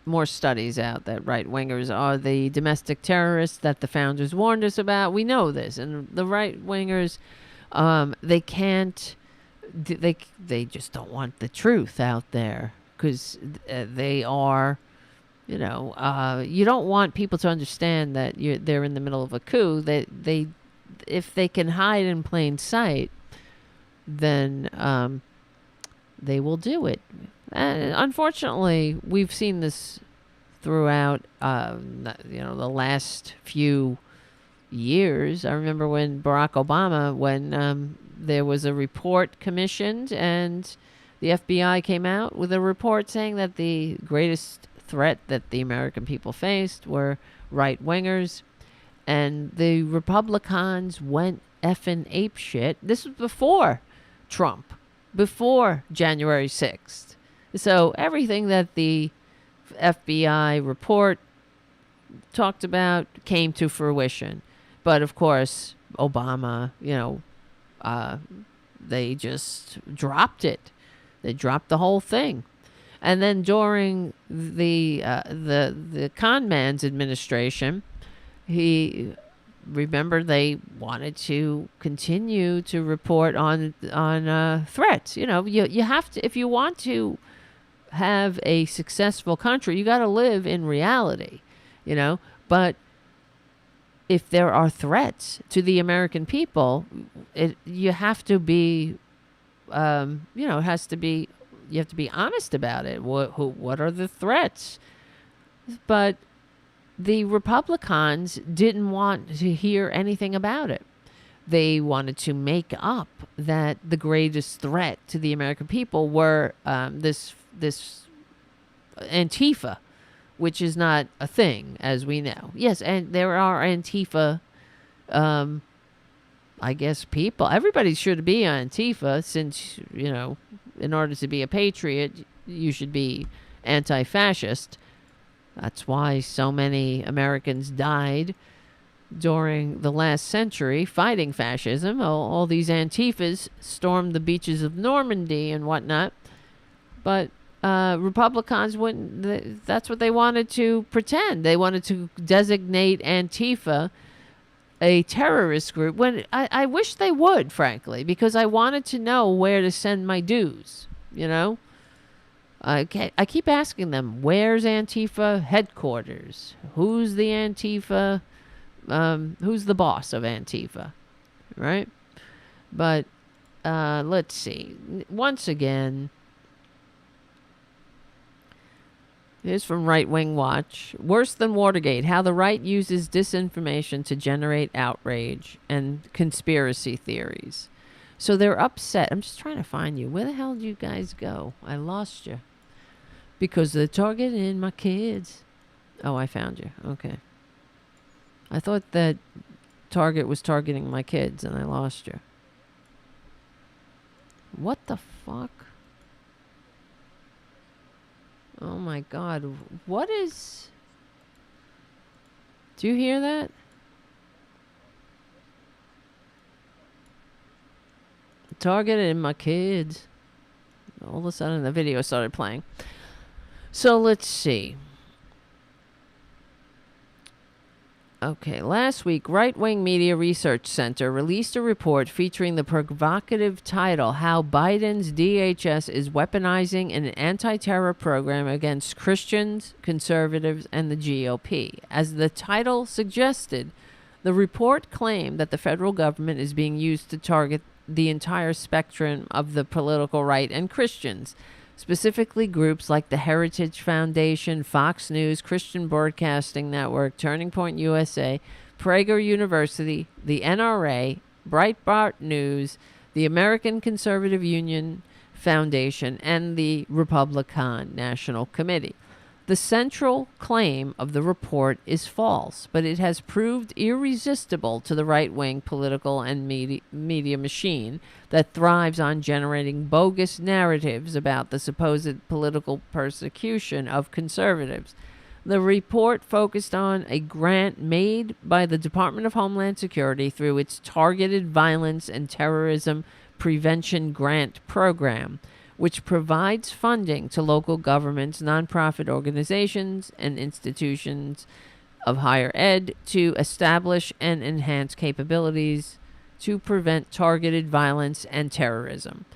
S2: more studies out that right-wingers are the domestic terrorists that the founders warned us about. We know this. And the right-wingers, they just don't want the truth out there because they are, you don't want people to understand that they're in the middle of a coup. If they can hide in plain sight, then they will do it. And unfortunately, we've seen this throughout, the last few years. I remember when Barack Obama, when there was a report commissioned and the FBI came out with a report saying that the greatest threat that the American people faced were right-wingers, and the Republicans went effing apeshit. This was before Trump, before January 6th. So everything that the FBI report talked about came to fruition. But of course, Obama, they just dropped it. They dropped the whole thing. And then during the con man's administration, remember they wanted to continue to report on threats. You have to, if you want to have a successful country, you got to live in reality, but if there are threats to the American people, you have to be, it has to be, you have to be honest about it. What are the threats? But the Republicans didn't want to hear anything about it. They wanted to make up that the greatest threat to the American people were this Antifa, which is not a thing, as we know. Yes, and there are Antifa, I guess, people. Everybody should be Antifa since, in order to be a patriot, you should be anti-fascist. That's why so many Americans died during the last century fighting fascism. All these Antifas stormed the beaches of Normandy and whatnot. But Republicans wouldn't. That's what they wanted to pretend. They wanted to designate Antifa a terrorist group, when I wish they would, frankly, because I wanted to know where to send my dues, I keep asking them, where's Antifa headquarters? Who's the Antifa? Who's the boss of Antifa? Right? But let's see. Once again, here's from Right Wing Watch. Worse than Watergate, how the right uses disinformation to generate outrage and conspiracy theories. So they're upset. I'm just trying to find you. Where the hell did you guys go? I lost you. Because they're targeting my kids. Oh, I found you. Okay. I thought that Target was targeting my kids and I lost you. What the fuck? Oh my God. What is... Do you hear that? Targeting my kids. All of a sudden the video started playing. So let's see. Okay, last week, Right Wing Media Research Center released a report featuring the provocative title, How Biden's DHS is Weaponizing an Anti-Terror Program Against Christians, Conservatives, and the GOP. As the title suggested, the report claimed that the federal government is being used to target the entire spectrum of the political right and Christians, specifically groups like the Heritage Foundation, Fox News, Christian Broadcasting Network, Turning Point USA, Prager University, the NRA, Breitbart News, the American Conservative Union Foundation, and the Republican National Committee. The central claim of the report is false, but it has proved irresistible to the right-wing political and media machine that thrives on generating bogus narratives about the supposed political persecution of conservatives. The report focused on a grant made by the Department of Homeland Security through its Targeted Violence and Terrorism Prevention Grant Program, which provides funding to local governments, nonprofit organizations, and institutions of higher ed to establish and enhance capabilities to prevent targeted violence and terrorism.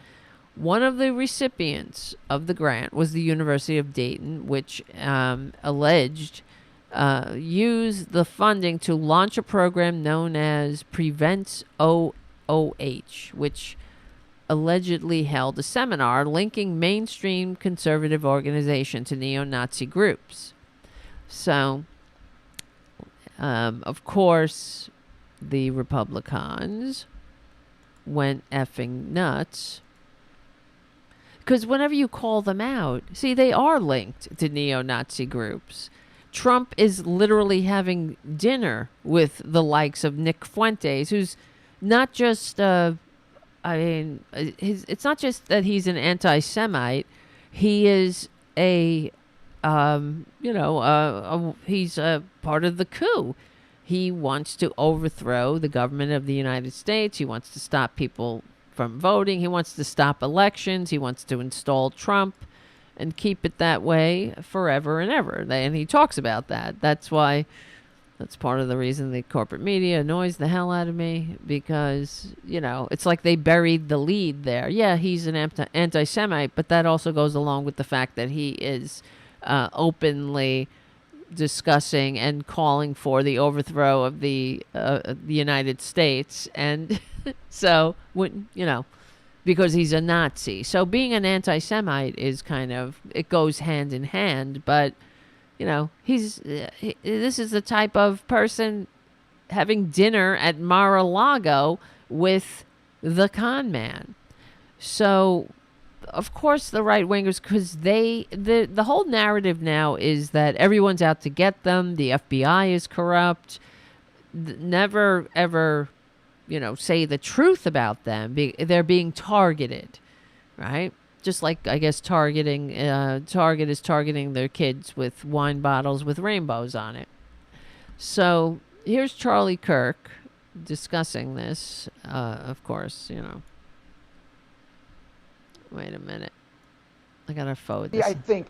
S2: One of the recipients of the grant was the University of Dayton, which alleged used the funding to launch a program known as Prevents OOH, which allegedly held a seminar linking mainstream conservative organization to neo-Nazi groups. So, of course, the Republicans went effing nuts. Because whenever you call them out, see, they are linked to neo-Nazi groups. Trump is literally having dinner with the likes of Nick Fuentes, who's not just... it's not just that he's an anti-Semite. He is he's a part of the coup. He wants to overthrow the government of the United States. He wants to stop people from voting. He wants to stop elections. He wants to install Trump and keep it that way forever and ever. And he talks about that. That's part of the reason the corporate media annoys the hell out of me, because, it's like they buried the lead there. Yeah, he's an anti-Semite, but that also goes along with the fact that he is openly discussing and calling for the overthrow of the United States. And so, because he's a Nazi. So being an anti-Semite is it goes hand in hand, but this is the type of person having dinner at Mar-a-Lago with the con man. So, of course, the right-wingers, because the whole narrative now is that everyone's out to get them, the FBI is corrupt, never, ever, say the truth about them. They're being targeted, right? Just like, I guess, Target is targeting their kids with wine bottles with rainbows on it. So here's Charlie Kirk discussing this, of course, Wait a minute. I got to forward this.
S9: I think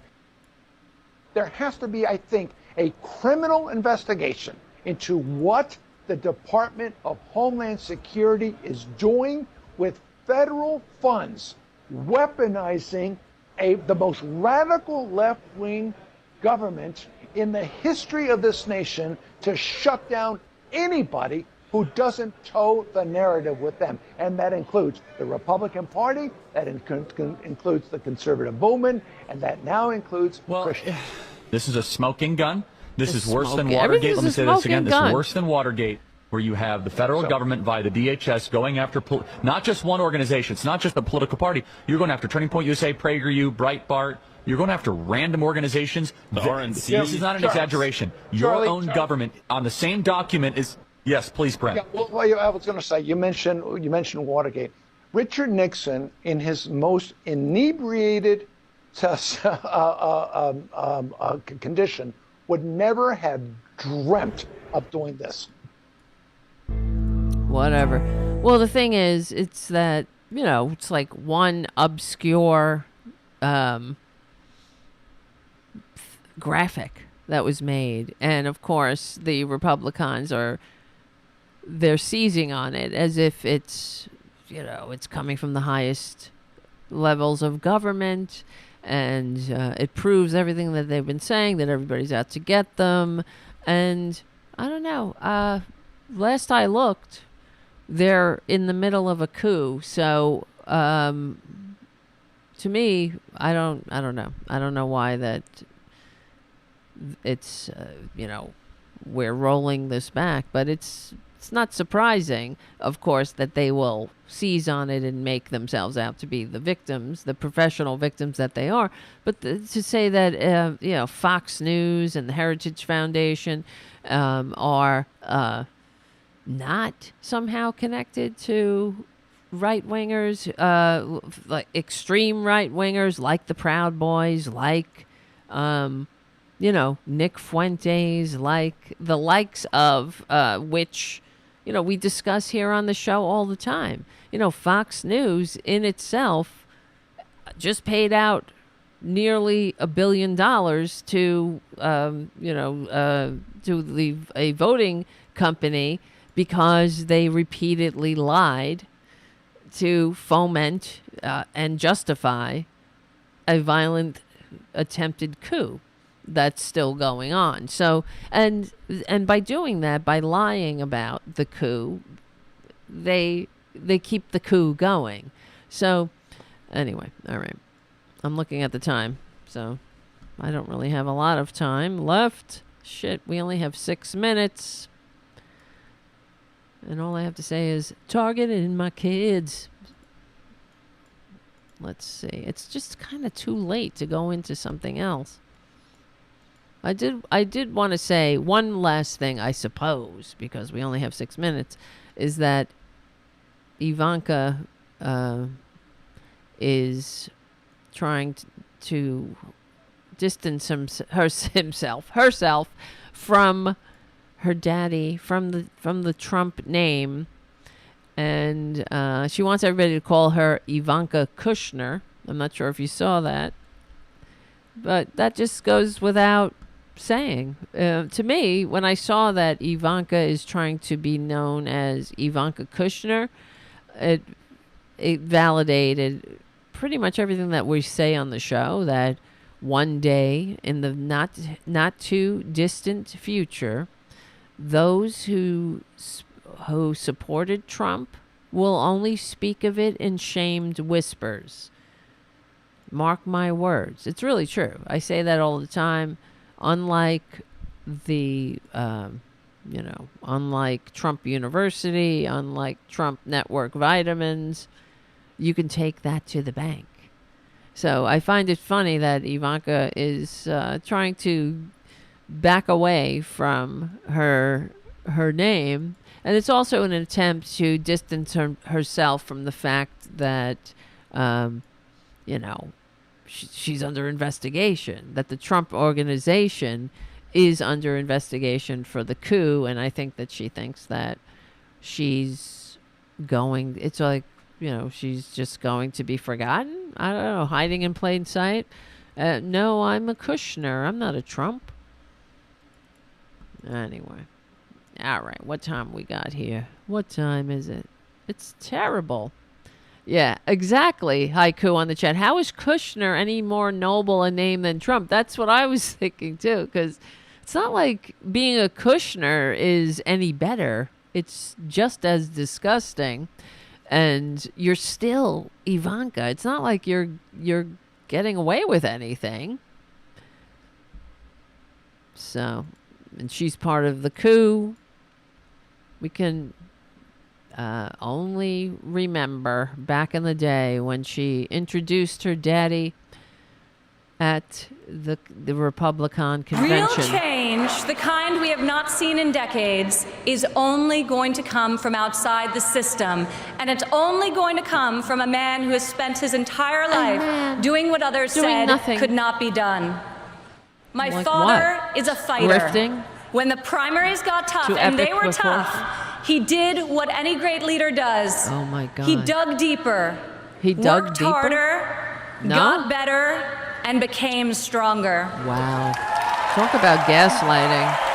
S9: there has to be, a criminal investigation into what the Department of Homeland Security is doing with federal funds, weaponizing the most radical left-wing government in the history of this nation to shut down anybody who doesn't toe the narrative with them. And that includes the Republican Party, that includes the conservative movement, and that now includes Christians.
S10: This is a smoking gun. This is worse than Watergate. Let me say this again. This is worse than Watergate, where you have the federal government via the DHS going after not just one organization. It's not just a political party. You're going after Turning Point USA, PragerU, Breitbart. You're going after random organizations. The RNC. This is not an exaggeration. Your own government on the same document is. Yes, please, Brent.
S9: Yeah, well, I was going to say, you mentioned Watergate. Richard Nixon, in his most inebriated condition, would never have dreamt of doing this.
S2: Whatever. Well, the thing is, it's that, it's like one obscure graphic that was made. And, of course, the Republicans they're seizing on it as if it's, it's coming from the highest levels of government, and it proves everything that they've been saying, that everybody's out to get them. And I don't know. Last I looked, they're in the middle of a coup. So to me, I don't know. I don't know why that it's, we're rolling this back, but it's not surprising, of course, that they will seize on it and make themselves out to be the victims, the professional victims that they are. But to say that, Fox News and the Heritage Foundation are not somehow connected to right-wingers, like extreme right-wingers, like the Proud Boys, like, Nick Fuentes, like the likes of which, we discuss here on the show all the time. Fox News in itself just paid out nearly $1 billion to, to a voting company because they repeatedly lied to foment and justify a violent attempted coup that's still going on. So, and by doing that, by lying about the coup, they keep the coup going. So, anyway, all right. I'm looking at the time, so I don't really have a lot of time left. Shit, we only have 6 minutes. And all I have to say is, targeting my kids. Let's see. It's just kind of too late to go into something else. I did want to say one last thing, I suppose, because we only have 6 minutes, is that Ivanka is trying to distance herself from her daddy, from the Trump name, And she wants everybody to call her Ivanka Kushner. I'm not sure if you saw that. But that just goes without saying. To me, when I saw that Ivanka is trying to be known as Ivanka Kushner, it validated pretty much everything that we say on the show, that one day in the not too distant future, those who supported Trump will only speak of it in shamed whispers. Mark my words. It's really true. I say that all the time. Unlike unlike Trump University, unlike Trump Network vitamins, you can take that to the bank. So I find it funny that Ivanka is trying to back away from her name. And it's also an attempt to distance herself from the fact that, she's under investigation, that the Trump organization is under investigation for the coup. And I think that she thinks that she's just going to be forgotten. I don't know, hiding in plain sight. No, I'm a Kushner. I'm not a Trump. Anyway. All right, what time we got here? What time is it? It's terrible. Yeah, exactly. Haiku on the chat. How is Kushner any more noble a name than Trump? That's what I was thinking too, because it's not like being a Kushner is any better. It's just as disgusting, and you're still Ivanka. It's not like you're getting away with anything. So, and she's part of the coup. We can only remember back in the day when she introduced her daddy at the Republican convention.
S11: Real change, the kind we have not seen in decades, is only going to come from outside the system. And it's only going to come from a man who has spent his entire life doing what others said could not be done. My father is a fighter.
S2: Grifting?
S11: When the primaries got tough, and they were tough, he did what any great leader does.
S2: Oh my God.
S11: He dug deeper.
S2: He dug
S11: worked
S2: deeper?
S11: harder, got better, and became stronger.
S2: Wow. Talk about gaslighting.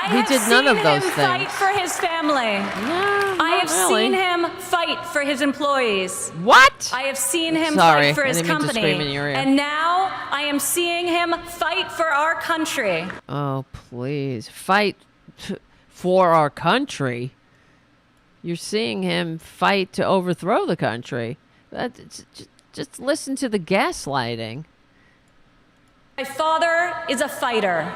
S2: He did none of those things.
S11: I have seen him fight for his family.
S2: No,
S11: I have seen him fight for his employees.
S2: What?
S11: I have seen him fight for his company.
S2: Scream in your ear.
S11: And now I am seeing him fight for our country.
S2: Oh, please. Fight for our country? You're seeing him fight to overthrow the country. Just listen to the gaslighting.
S11: My father is a fighter.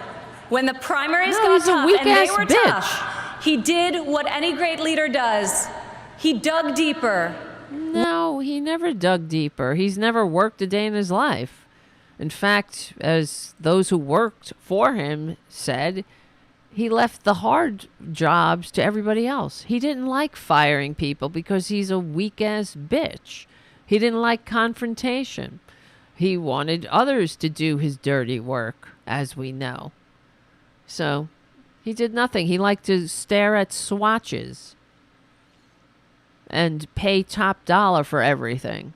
S11: When the primaries got tough and they were tough, he did what any great leader does. He dug deeper.
S2: No, he never dug deeper. He's never worked a day in his life. In fact, as those who worked for him said, he left the hard jobs to everybody else. He didn't like firing people because he's a weak-ass bitch. He didn't like confrontation. He wanted others to do his dirty work, as we know. So, he did nothing. He liked to stare at swatches and pay top dollar for everything.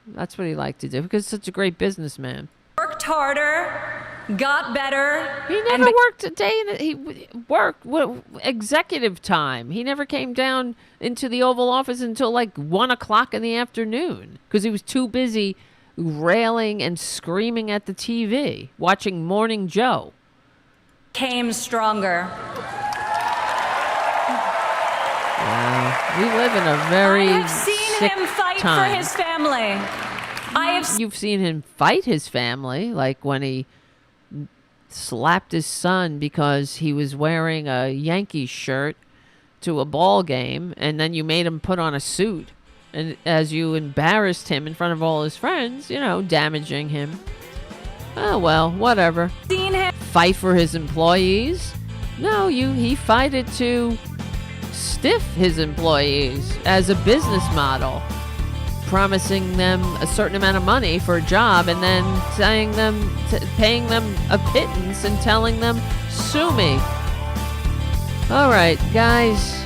S2: That's what he liked to do because he's such a great businessman.
S11: Worked harder, got better.
S2: He never worked a day. He worked executive time. He never came down into the Oval Office until like 1 o'clock in the afternoon because he was too busy railing and screaming at the TV, watching Morning Joe.
S11: Came stronger.
S2: Wow. We live in a very
S11: I have seen
S2: sick
S11: him fight
S2: time.
S11: for his family.
S2: You've seen him fight his family, like when he slapped his son because he was wearing a Yankees shirt to a ball game, and then you made him put on a suit, and as you embarrassed him in front of all his friends, damaging him. Oh well, whatever.
S11: Seen him
S2: fight for his employees? No, he fighted to stiff his employees as a business model, promising them a certain amount of money for a job and then paying them a pittance and telling them, sue me. All right, guys,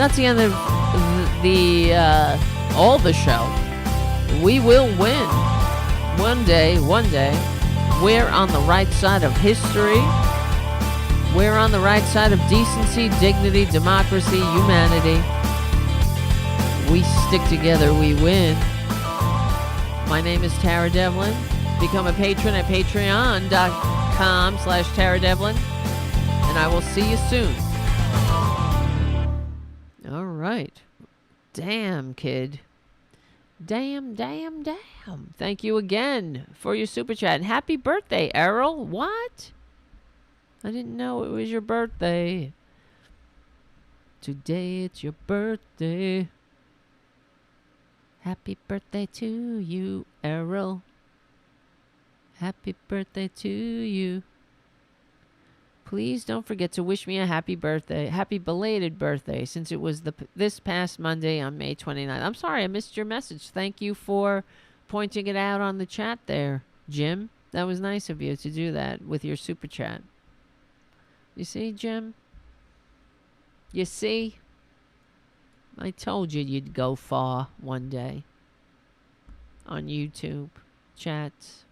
S2: not the end of all the show. We will win. One day, we're on the right side of history. We're on the right side of decency, dignity, democracy, humanity. We stick together, we win. My name is Tara Devlin. Become a patron at patreon.com/Tara Devlin. And I will see you soon. All right. Damn, kid. Damn. Thank you again for your super chat. And happy birthday, Errol. What? I didn't know it was your birthday. Today it's your birthday. Happy birthday to you, Errol. Happy birthday to you. Please don't forget to wish me a happy birthday, happy belated birthday, since it was this past Monday on May 29th. I'm sorry I missed your message. Thank you for pointing it out on the chat there, Jim. That was nice of you to do that with your super chat. You see, Jim? You see? I told you you'd go far one day on YouTube chats.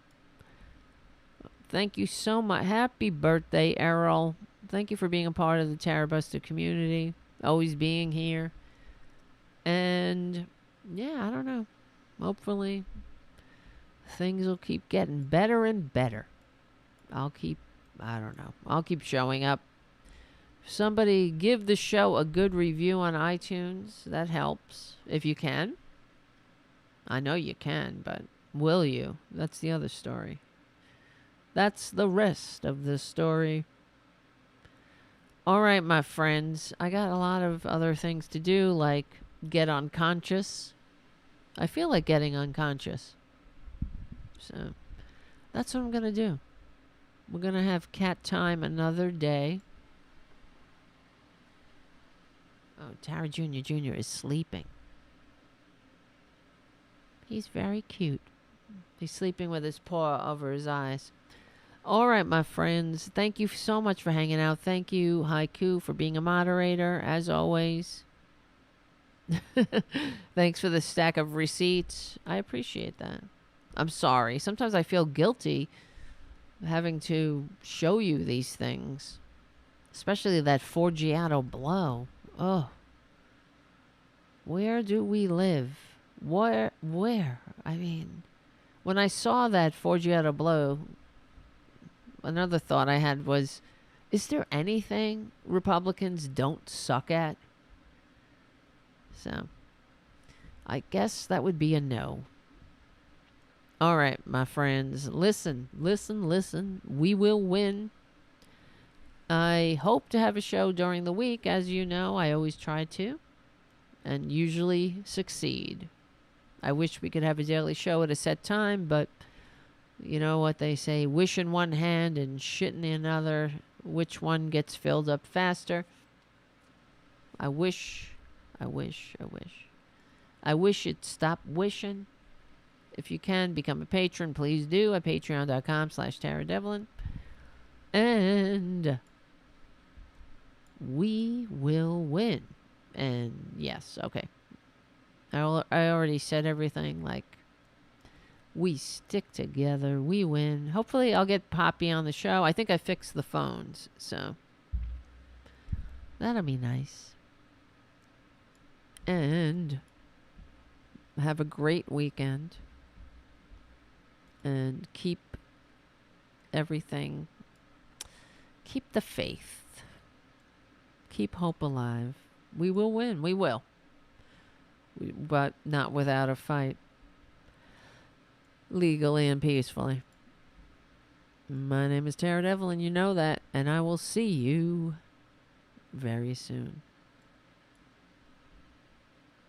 S2: Thank you so much. Happy birthday, Errol. Thank you for being a part of the Tarabuster community. Always being here. And, yeah, I don't know. Hopefully, things will keep getting better and better. I'll keep showing up. Somebody give the show a good review on iTunes. That helps. If you can. I know you can, but will you? That's the other story. That's the rest of the story. All right, my friends. I got a lot of other things to do, like get unconscious. I feel like getting unconscious. So, that's what I'm going to do. We're going to have cat time another day. Oh, Tara Jr. is sleeping. He's very cute. He's sleeping with his paw over his eyes. All right, my friends. Thank you so much for hanging out. Thank you, Haiku, for being a moderator, as always. Thanks for the stack of receipts. I appreciate that. I'm sorry. Sometimes I feel guilty having to show you these things. Especially that Forgiato Blow. Oh. Where do we live? Where? I mean, when I saw that Forgiato Blow, another thought I had was, is there anything Republicans don't suck at? So, I guess that would be a no. All right, my friends. Listen. We will win. I hope to have a show during the week. As you know, I always try to. And usually succeed. I wish we could have a daily show at a set time, but you know what they say, wish in one hand and shit in the another. Which one gets filled up faster? I wish you'd stop wishing. If you can, become a patron, please do at patreon.com/Tara Devlin. And we will win. And yes, okay. I already said everything, like, we stick together, we win. Hopefully I'll get Poppy on the show. I think I fixed the phones, so that'll be nice. And have a great weekend. And keep everything, keep the faith. Keep hope alive. We will win. We will. But not without a fight. Legally and peacefully. My name is Tara Devlin, you know that. And I will see you very soon.